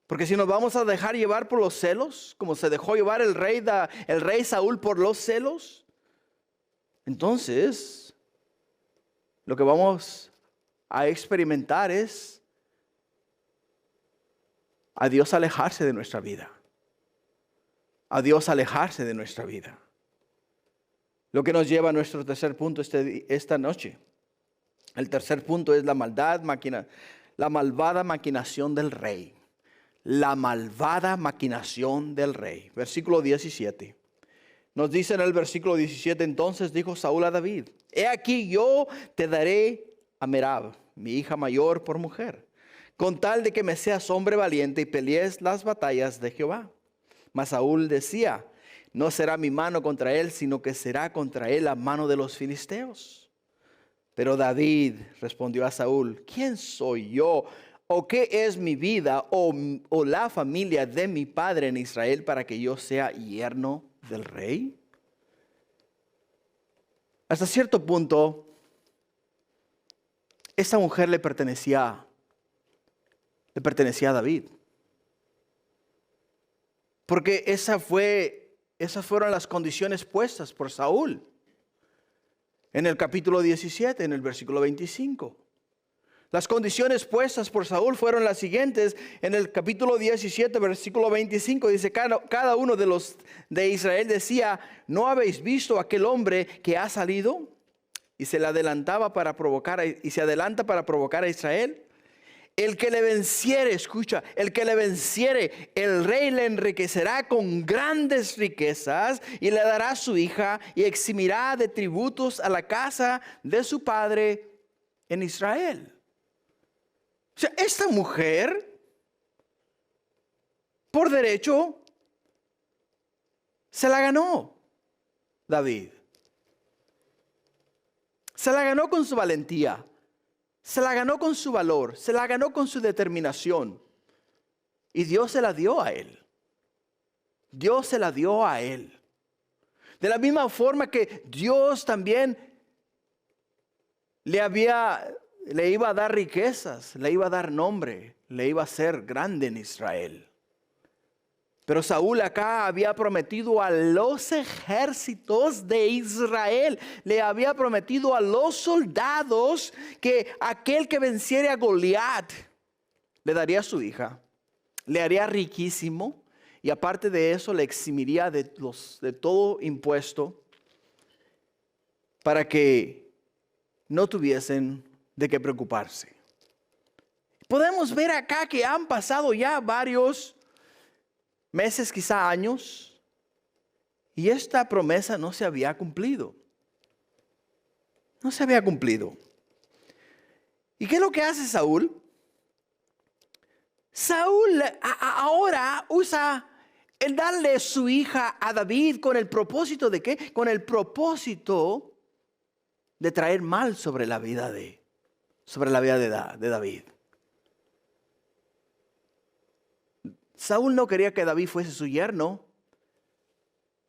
Porque si nos vamos a dejar llevar por los celos, como se dejó llevar el rey Saúl por los celos, entonces lo que vamos a experimentar es a Dios alejarse de nuestra vida. A Dios alejarse de nuestra vida. Lo que nos lleva a nuestro tercer punto esta noche. El tercer punto es la malvada maquinación del rey. La malvada maquinación del rey. Versículo 17. Nos dice en el versículo 17, entonces dijo Saúl a David, he aquí yo te daré a Merab, mi hija mayor, por mujer, con tal de que me seas hombre valiente y pelees las batallas de Jehová. Mas Saúl decía, no será mi mano contra él, sino que será contra él la mano de los filisteos. Pero David respondió a Saúl, ¿quién soy yo? ¿O qué es mi vida o la familia de mi padre en Israel para que yo sea yerno del rey? Hasta cierto punto, esta mujer le pertenecía a David. Porque esas fueron las condiciones puestas por Saúl. En el capítulo 17, en el versículo 25. Las condiciones puestas por Saúl fueron las siguientes. En el capítulo 17, versículo 25, dice, cada uno de los de Israel decía, ¿no habéis visto aquel hombre que ha salido? Y se adelanta para provocar a Israel. El que le venciere, escucha, el que le venciere, el rey le enriquecerá con grandes riquezas y le dará su hija y eximirá de tributos a la casa de su padre en Israel. O sea, esta mujer, por derecho, se la ganó David. Se la ganó con su valentía. Se la ganó con su valor, se la ganó con su determinación. Y Dios se la dio a él. Dios se la dio a él. De la misma forma que Dios también le iba a dar riquezas, le iba a dar nombre, le iba a hacer grande en Israel. Pero Saúl acá había prometido a los ejércitos de Israel, le había prometido a los soldados que aquel que venciera a Goliat le daría a su hija, le haría riquísimo y aparte de eso le eximiría de todo impuesto para que no tuviesen de qué preocuparse. Podemos ver acá que han pasado ya varios meses, quizá años, y esta promesa no se había cumplido. No se había cumplido. ¿Y qué es lo que hace Saúl? Saúl ahora usa el darle su hija a David con el propósito de ¿qué? Con el propósito de traer mal sobre la vida de David. Saúl no quería que David fuese su yerno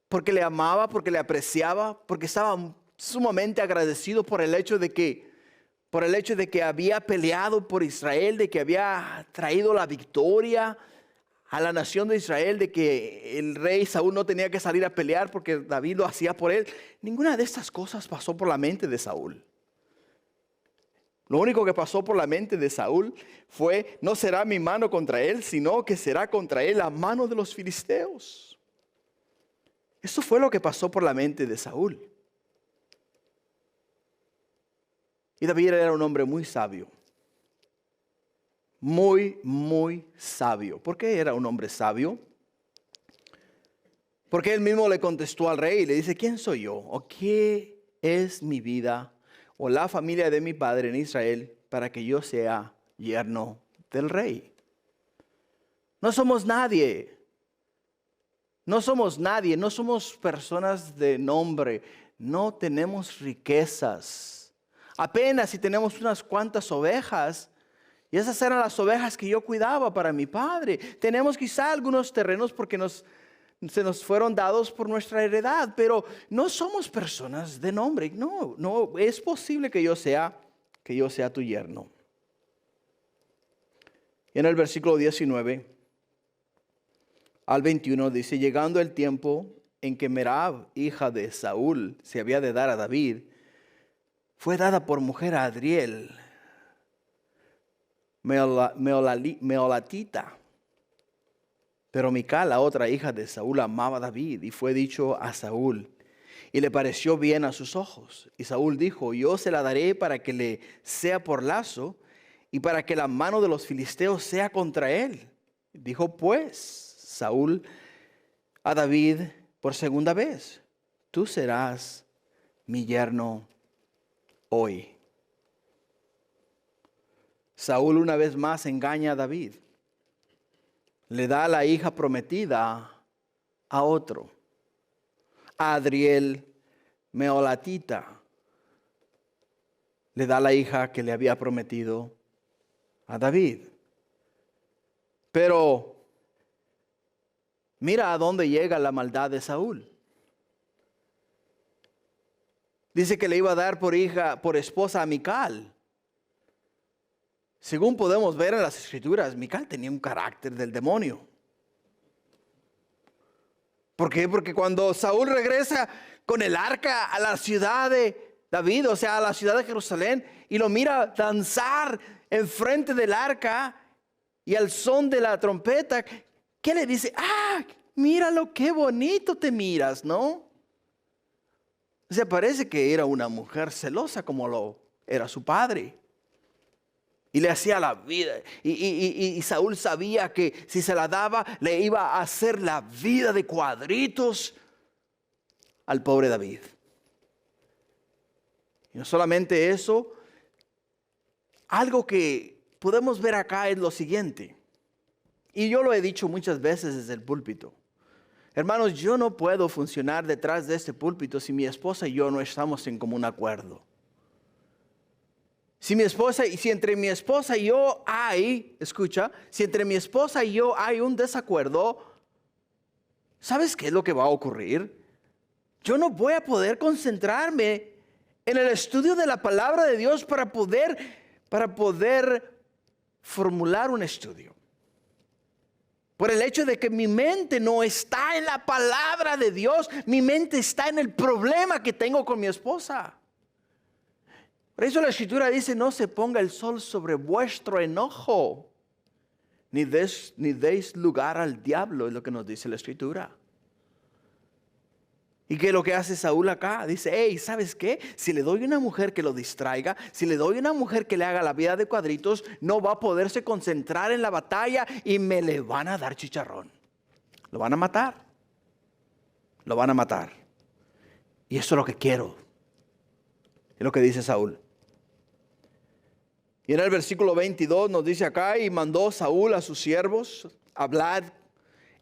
porque le amaba, porque le apreciaba, porque estaba sumamente agradecido por el hecho de que había peleado por Israel, de que había traído la victoria a la nación de Israel, de que el rey Saúl no tenía que salir a pelear porque David lo hacía por él. Ninguna de estas cosas pasó por la mente de Saúl. Lo único que pasó por la mente de Saúl fue, no será mi mano contra él, sino que será contra él la mano de los filisteos. Eso fue lo que pasó por la mente de Saúl. Y David era un hombre muy sabio. Muy, muy sabio. ¿Por qué era un hombre sabio? Porque él mismo le contestó al rey y le dice, ¿quién soy yo? ¿O qué es mi vida? ¿O la familia de mi padre en Israel para que yo sea yerno del rey? No somos nadie. No somos nadie, no somos personas de nombre. No tenemos riquezas. Apenas si tenemos unas cuantas ovejas. Y esas eran las ovejas que yo cuidaba para mi padre. Tenemos quizá algunos terrenos porque se nos fueron dados por nuestra heredad, pero no somos personas de nombre. No es posible que yo sea tu yerno. Y en el versículo 19 al 21 dice: llegando el tiempo en que Merab, hija de Saúl, se había de dar a David, fue dada por mujer a Adriel, meolatita. Pero Mical, la otra hija de Saúl, amaba a David, y fue dicho a Saúl, y le pareció bien a sus ojos. Y Saúl dijo: yo se la daré para que le sea por lazo, y para que la mano de los filisteos sea contra él. Dijo pues Saúl a David por segunda vez: tú serás mi yerno hoy. Saúl una vez más engaña a David. Le da a la hija prometida a otro, a Adriel meolatita. Le da la hija que le había prometido a David. Pero mira a dónde llega la maldad de Saúl. Dice que le iba a dar por esposa a Mical. Según podemos ver en las escrituras, Mical tenía un carácter del demonio. ¿Por qué? Porque cuando Saúl regresa con el arca a la ciudad de David, o sea, a la ciudad de Jerusalén, y lo mira danzar enfrente del arca y al son de la trompeta, ¿qué le dice? Míralo, qué bonito te miras, ¿no? O sea, parece que era una mujer celosa como lo era su padre. Y le hacía la vida. Y Saúl sabía que si se la daba, le iba a hacer la vida de cuadritos al pobre David. Y no solamente eso, algo que podemos ver acá es lo siguiente. Y yo lo he dicho muchas veces desde el púlpito. Hermanos, yo no puedo funcionar detrás de este púlpito si mi esposa y yo no estamos en común acuerdo. Si entre mi esposa y yo si entre mi esposa y yo hay un desacuerdo, ¿sabes qué es lo que va a ocurrir? Yo no voy a poder concentrarme en el estudio de la palabra de Dios para poder formular un estudio. Por el hecho de que mi mente no está en la palabra de Dios, mi mente está en el problema que tengo con mi esposa. Por eso la escritura dice: no se ponga el sol sobre vuestro enojo, ni deis lugar al diablo, es lo que nos dice la escritura. ¿Y qué es lo que hace Saúl acá? Dice: ¿sabes qué? Si le doy una mujer que lo distraiga, si le doy una mujer que le haga la vida de cuadritos, no va a poderse concentrar en la batalla y me le van a dar chicharrón. Lo van a matar. Lo van a matar. Y eso es lo que quiero. Es lo que dice Saúl. Y en el versículo 22 nos dice acá: y mandó Saúl a sus siervos hablar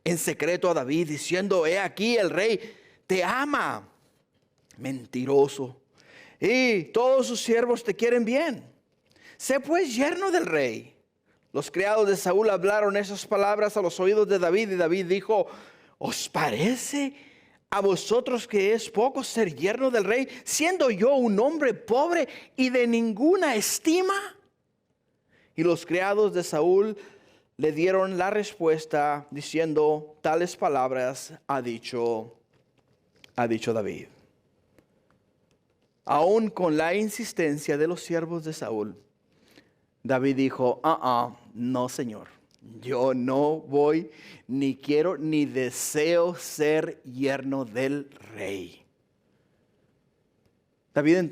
en secreto a David, diciendo: he aquí el rey te ama. Mentiroso. Y todos sus siervos te quieren bien. Sé pues yerno del rey. Los criados de Saúl hablaron esas palabras a los oídos de David, y David dijo: ¿os parece a vosotros que es poco ser yerno del rey, siendo yo un hombre pobre y de ninguna estima? Y los criados de Saúl le dieron la respuesta diciendo: tales palabras ha dicho David. Aún con la insistencia de los siervos de Saúl, David dijo: no, Señor, yo no voy, ni quiero, ni deseo ser yerno del rey. David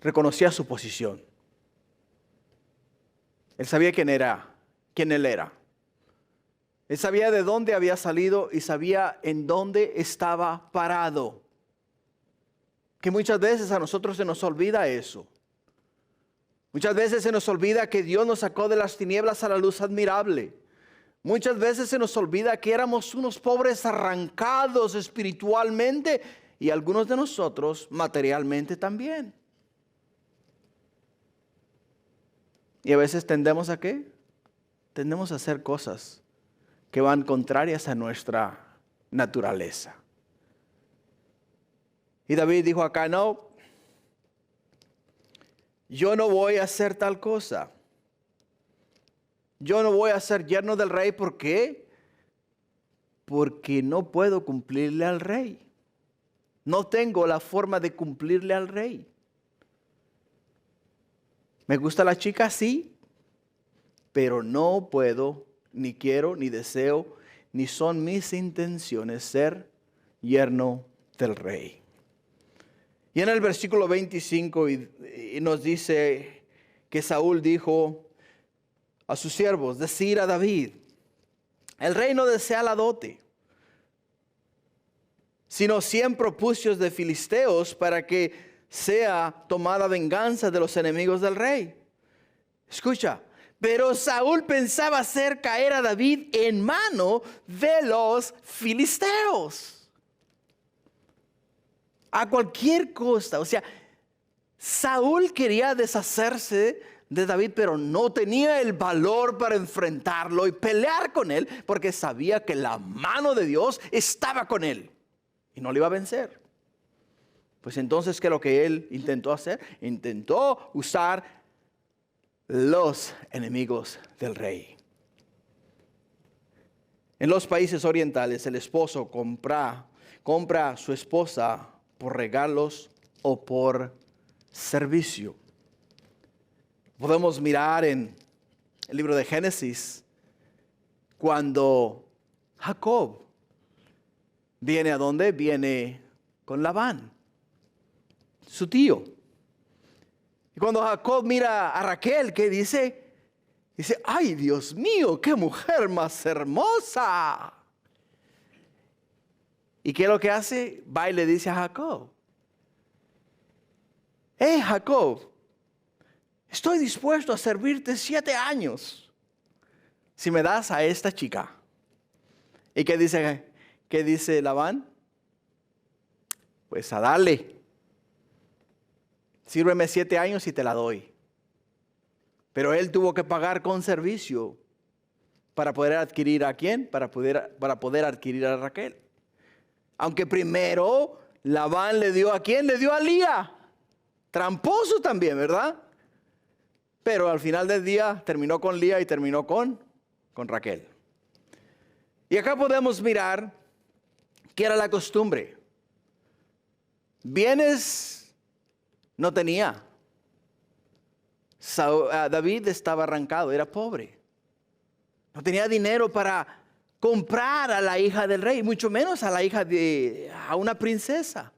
reconocía su posición. Él sabía quién él era. Él sabía de dónde había salido y sabía en dónde estaba parado. Que muchas veces a nosotros se nos olvida eso. Muchas veces se nos olvida que Dios nos sacó de las tinieblas a la luz admirable. Muchas veces se nos olvida que éramos unos pobres arrancados espiritualmente y algunos de nosotros materialmente también. Y a veces tendemos ¿a qué? Tendemos a hacer cosas que van contrarias a nuestra naturaleza. Y David dijo acá, no, yo no voy a hacer tal cosa. Yo no voy a ser yerno del rey. ¿Por qué? Porque no puedo cumplirle al rey. No tengo la forma de cumplirle al rey. ¿Me gusta la chica? Sí. Pero no puedo, ni quiero, ni deseo, ni son mis intenciones ser yerno del rey. Y en el versículo 25 y nos dice que Saúl dijo a sus siervos, decir a David, el rey no desea la dote, sino 100 propucios de filisteos para que sea tomada venganza de los enemigos del rey. Escucha, pero Saúl pensaba hacer caer a David en mano de los filisteos. A cualquier costa. O sea, Saúl quería deshacerse de David, pero no tenía el valor para enfrentarlo y pelear con él, porque sabía que la mano de Dios estaba con él y no le iba a vencer. Pues entonces, ¿qué es lo que él intentó hacer? Intentó usar los enemigos del rey. En los países orientales, el esposo compra a su esposa por regalos o por servicio. Podemos mirar en el libro de Génesis cuando Jacob viene ¿a dónde? Viene con Labán, su tío. Y cuando Jacob mira a Raquel, ¿qué dice? Dice, ¡ay, Dios mío, qué mujer más hermosa! ¿Y qué es lo que hace? Va y le dice a Jacob, hey Jacob, estoy dispuesto a servirte 7 años si me das a esta chica. ¿Y qué dice Labán? Pues a darle. Sírveme 7 años y te la doy. Pero él tuvo que pagar con servicio para poder adquirir ¿a quién? Para poder adquirir a Raquel. Aunque primero Labán le dio ¿a quién? Le dio a Lía. Tramposo también, ¿verdad? Pero al final del día terminó con Lía y terminó con Raquel. Y acá podemos mirar qué era la costumbre. Bienes no tenía. David estaba arrancado, era pobre. No tenía dinero para comprar a la hija del rey, mucho menos a una princesa.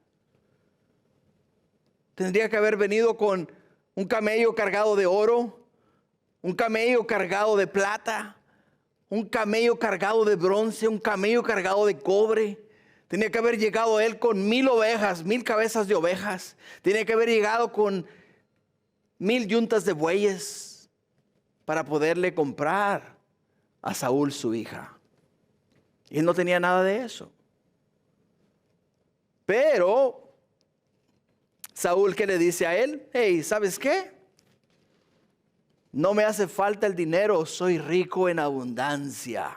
Tendría que haber venido con un camello cargado de oro, un camello cargado de plata, un camello cargado de bronce, un camello cargado de cobre. Tenía que haber llegado él con 1000 ovejas, 1000 cabezas de ovejas. Tenía que haber llegado con 1000 yuntas de bueyes para poderle comprar a Saúl su hija. Y él no tenía nada de eso. Pero Saúl, ¿qué le dice a él? Hey, ¿sabes qué? No me hace falta el dinero, soy rico en abundancia.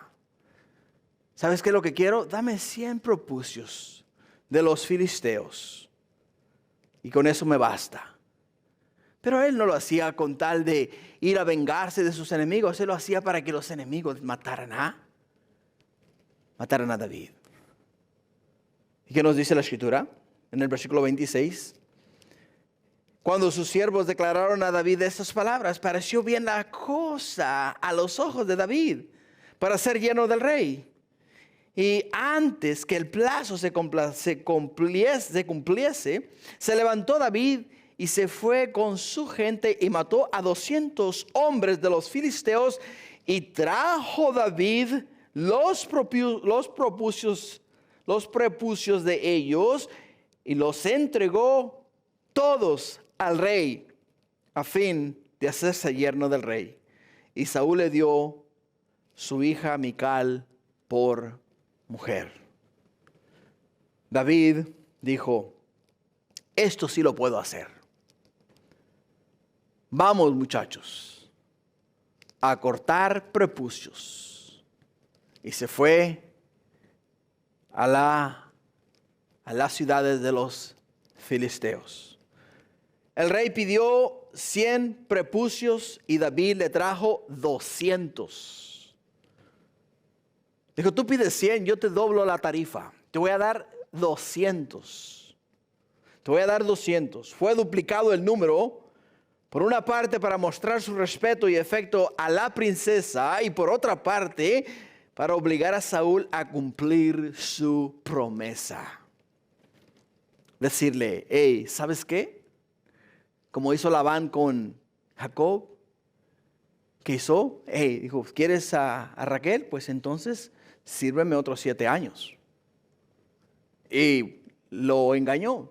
¿Sabes qué es lo que quiero? Dame 100 propucios de los filisteos. Y con eso me basta. Pero él no lo hacía con tal de ir a vengarse de sus enemigos. Él lo hacía para que los enemigos mataran a David. ¿Y qué nos dice la Escritura? En el versículo 26. Cuando sus siervos declararon a David estas palabras, pareció bien la cosa a los ojos de David para ser lleno del rey. Y antes que el plazo se cumpliese, se levantó David y se fue con su gente y mató a 200 hombres de los filisteos y trajo David los prepucios de ellos y los entregó todos al rey a fin de hacerse yerno del rey. Y Saúl le dio su hija Mical por mujer. David dijo, esto sí lo puedo hacer. Vamos, muchachos, a cortar prepucios. Y se fue a las ciudades de los filisteos. El rey pidió 100 prepucios y David le trajo 200. Dijo, tú pides 100, yo te doblo la tarifa. Te voy a dar 200. Te voy a dar 200. Fue duplicado el número. Por una parte, para mostrar su respeto y afecto a la princesa, y por otra parte, para obligar a Saúl a cumplir su promesa. Decirle, hey, ¿sabes qué? Como hizo Labán con Jacob, ¿qué hizo? Hey, dijo, ¿quieres a Raquel? Pues entonces sírveme otros 7 años. Y lo engañó.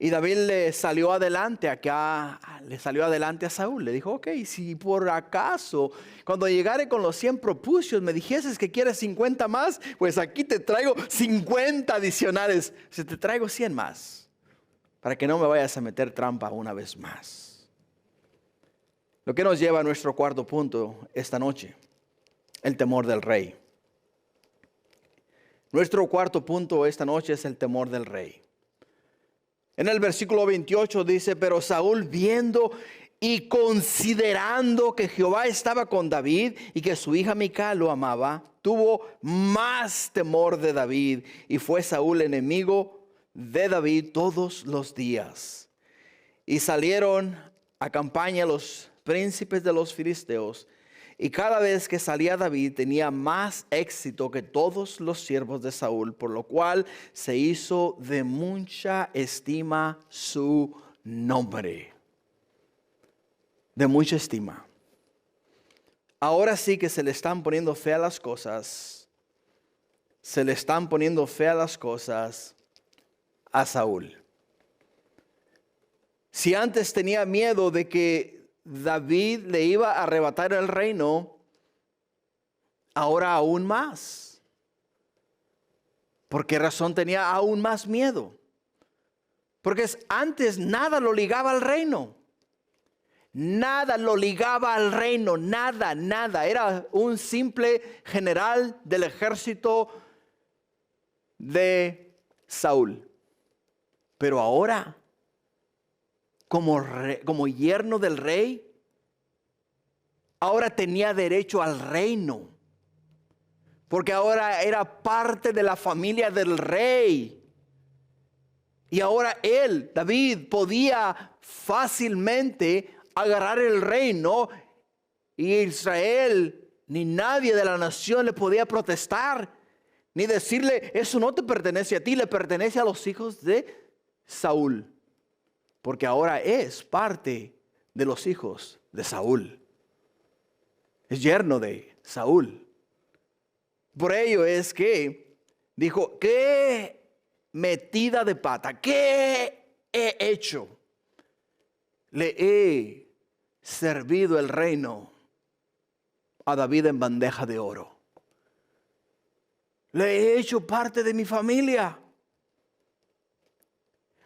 Y David le salió adelante a Saúl. Le dijo, ok, si por acaso cuando llegare con los 100 propucios me dijeses que quieres 50 más, pues aquí te traigo 50 adicionales. O te traigo 100 más, para que no me vayas a meter trampa una vez más. Lo que nos lleva a nuestro cuarto punto esta noche, el temor del rey. Nuestro cuarto punto esta noche es el temor del rey. En el versículo 28 dice, pero Saúl viendo y considerando que Jehová estaba con David y que su hija Mical lo amaba, tuvo más temor de David y fue Saúl enemigo de David todos los días. Y salieron a campaña los príncipes de los filisteos. Y cada vez que salía David tenía más éxito que todos los siervos de Saúl, por lo cual se hizo de mucha estima su nombre. De mucha estima. Ahora sí que se le están poniendo feas las cosas. Se le están poniendo feas las cosas a Saúl. Si antes tenía miedo de que David le iba a arrebatar el reino, ahora aún más. ¿Por qué razón tenía aún más miedo? Porque antes nada lo ligaba al reino. Nada lo ligaba al reino, nada. Era un simple general del ejército de Saúl. Pero ahora, como yerno del rey, ahora tenía derecho al reino, porque ahora era parte de la familia del rey. Y ahora él, David, podía fácilmente agarrar el reino, y Israel ni nadie de la nación le podía protestar, ni decirle, eso no te pertenece a ti, le pertenece a los hijos de Saúl. Porque ahora es parte de los hijos de Saúl. Es yerno de Saúl. Por ello es que dijo, ¿qué metida de pata? ¿Qué he hecho? Le he servido el reino a David en bandeja de oro. Le he hecho parte de mi familia.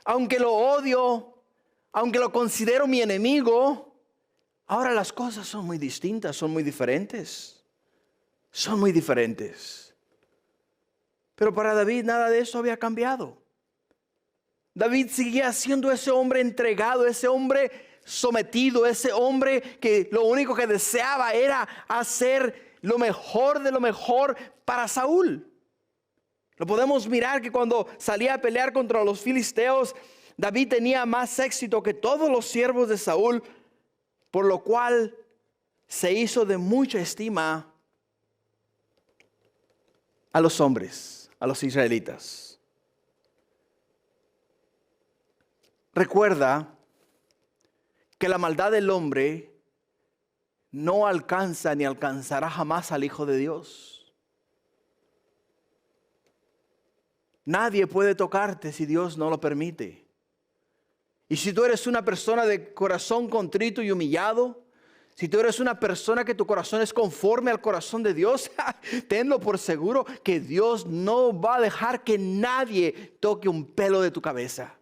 Aunque lo odio, aunque lo considero mi enemigo, ahora las cosas son muy distintas, son muy diferentes. Son muy diferentes. Pero para David nada de eso había cambiado. David seguía siendo ese hombre entregado, ese hombre sometido, ese hombre que lo único que deseaba era hacer lo mejor de lo mejor para Saúl. Lo podemos mirar que cuando salía a pelear contra los filisteos, David tenía más éxito que todos los siervos de Saúl, por lo cual se hizo de mucha estima a los hombres, a los israelitas. Recuerda que la maldad del hombre no alcanza ni alcanzará jamás al Hijo de Dios. Nadie puede tocarte si Dios no lo permite. Y si tú eres una persona de corazón contrito y humillado, si tú eres una persona que tu corazón es conforme al corazón de Dios, tenlo por seguro que Dios no va a dejar que nadie toque un pelo de tu cabeza.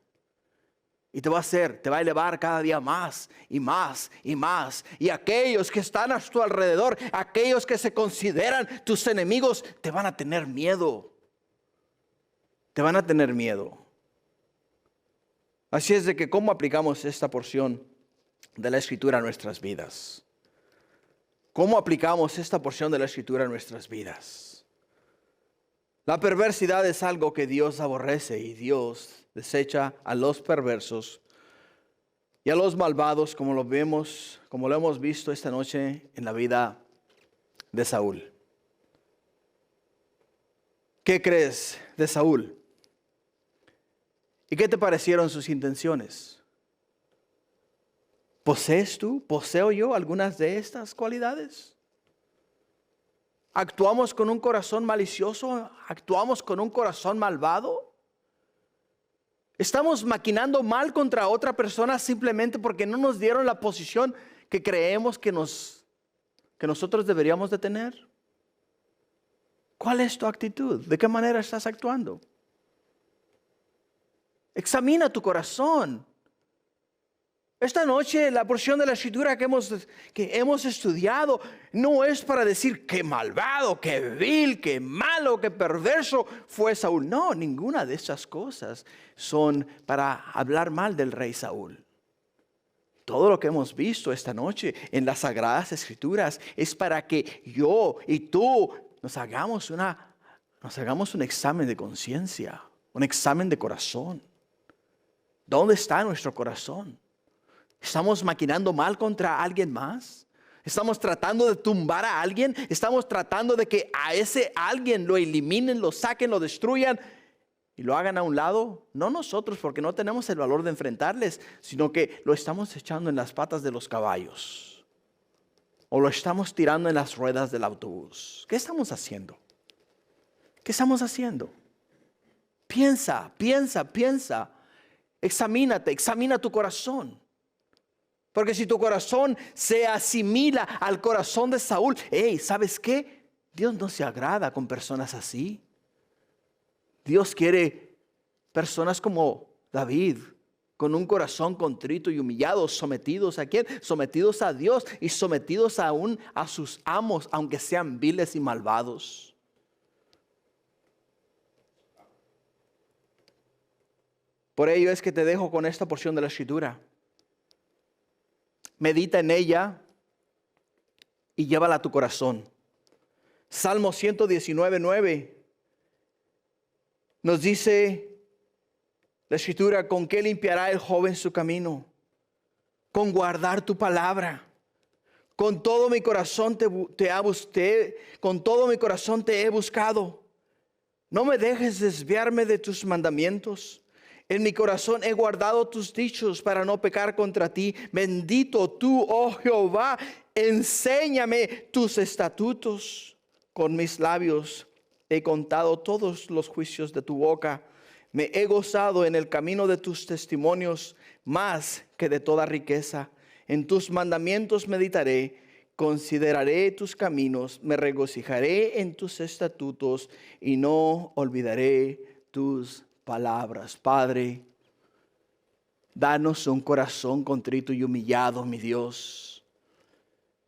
Y te va a elevar cada día más y más y más. Y aquellos que están a tu alrededor, aquellos que se consideran tus enemigos, te van a tener miedo. Te van a tener miedo. Así es de que, ¿cómo aplicamos esta porción de la Escritura a nuestras vidas? ¿Cómo aplicamos esta porción de la Escritura a nuestras vidas? La perversidad es algo que Dios aborrece y Dios desecha a los perversos y a los malvados, como lo hemos visto esta noche en la vida de Saúl. ¿Qué crees de Saúl? ¿Y qué te parecieron sus intenciones? ¿Poseo yo algunas de estas cualidades? ¿Actuamos con un corazón malicioso? ¿Actuamos con un corazón malvado? ¿Estamos maquinando mal contra otra persona simplemente porque no nos dieron la posición que creemos que nosotros deberíamos de tener? ¿Cuál es tu actitud? ¿De qué manera estás actuando? Examina tu corazón. Esta noche la porción de la Escritura que hemos estudiado no es para decir qué malvado, qué vil, qué malo, qué perverso fue Saúl. No, ninguna de esas cosas son para hablar mal del rey Saúl. Todo lo que hemos visto esta noche en las Sagradas Escrituras es para que yo y tú nos hagamos un examen de conciencia, un examen de corazón. ¿Dónde está nuestro corazón? ¿Estamos maquinando mal contra alguien más? ¿Estamos tratando de tumbar a alguien? ¿Estamos tratando de que a ese alguien lo eliminen, lo saquen, lo destruyan y lo hagan a un lado? No nosotros, porque no tenemos el valor de enfrentarles, sino que lo estamos echando en las patas de los caballos o lo estamos tirando en las ruedas del autobús. ¿Qué estamos haciendo? ¿Qué estamos haciendo? Piensa. Examina tu corazón. Porque si tu corazón se asimila al corazón de Saúl, ¿sabes qué? Dios no se agrada con personas así. Dios quiere personas como David, con un corazón contrito y humillado, sometidos ¿a quién? Sometidos a Dios y sometidos aún a sus amos, aunque sean viles y malvados. Por ello es que te dejo con esta porción de la Escritura. Medita en ella y llévala a tu corazón. Salmo 119:9 nos dice la Escritura: ¿con qué limpiará el joven su camino? Con guardar tu palabra. Con todo mi corazón con todo mi corazón te he buscado. No me dejes desviarme de tus mandamientos. En mi corazón he guardado tus dichos para no pecar contra ti. Bendito tú, oh Jehová, enséñame tus estatutos. Con mis labios he contado todos los juicios de tu boca. Me he gozado en el camino de tus testimonios más que de toda riqueza. En tus mandamientos meditaré, consideraré tus caminos, me regocijaré en tus estatutos y no olvidaré tus palabras. Padre, danos un corazón contrito y humillado, mi Dios,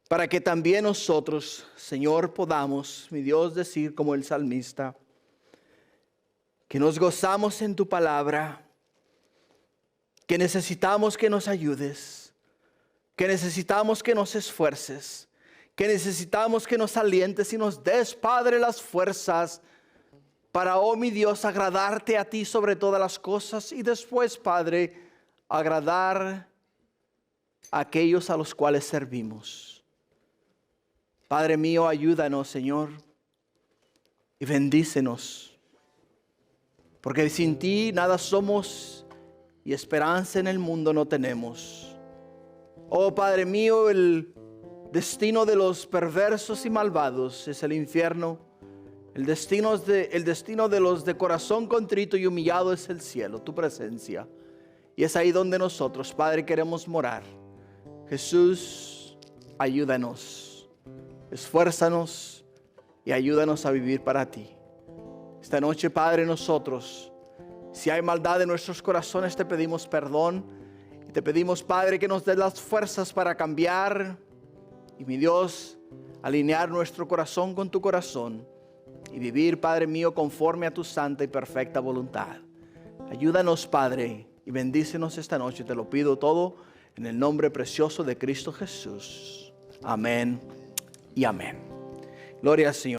para que también nosotros, Señor, podamos, mi Dios, decir como el salmista, que nos gozamos en tu palabra, que necesitamos que nos ayudes, que necesitamos que nos esfuerces, que necesitamos que nos alientes y nos des, Padre, las fuerzas para, oh mi Dios, agradarte a ti sobre todas las cosas y después, Padre, agradar a aquellos a los cuales servimos. Padre mío, ayúdanos, Señor, y bendícenos, porque sin ti nada somos y esperanza en el mundo no tenemos. Oh Padre mío, el destino de los perversos y malvados es el infierno. El destino de los de corazón contrito y humillado es el cielo, tu presencia. Y es ahí donde nosotros, Padre, queremos morar. Jesús, ayúdanos, esfuérzanos y ayúdanos a vivir para ti. Esta noche, Padre, nosotros, si hay maldad en nuestros corazones, te pedimos perdón. Y te pedimos, Padre, que nos des las fuerzas para cambiar. Y mi Dios, alinear nuestro corazón con tu corazón. Y vivir, Padre mío, conforme a tu santa y perfecta voluntad. Ayúdanos, Padre, y bendícenos esta noche. Te lo pido todo en el nombre precioso de Cristo Jesús. Amén y amén. Gloria al Señor.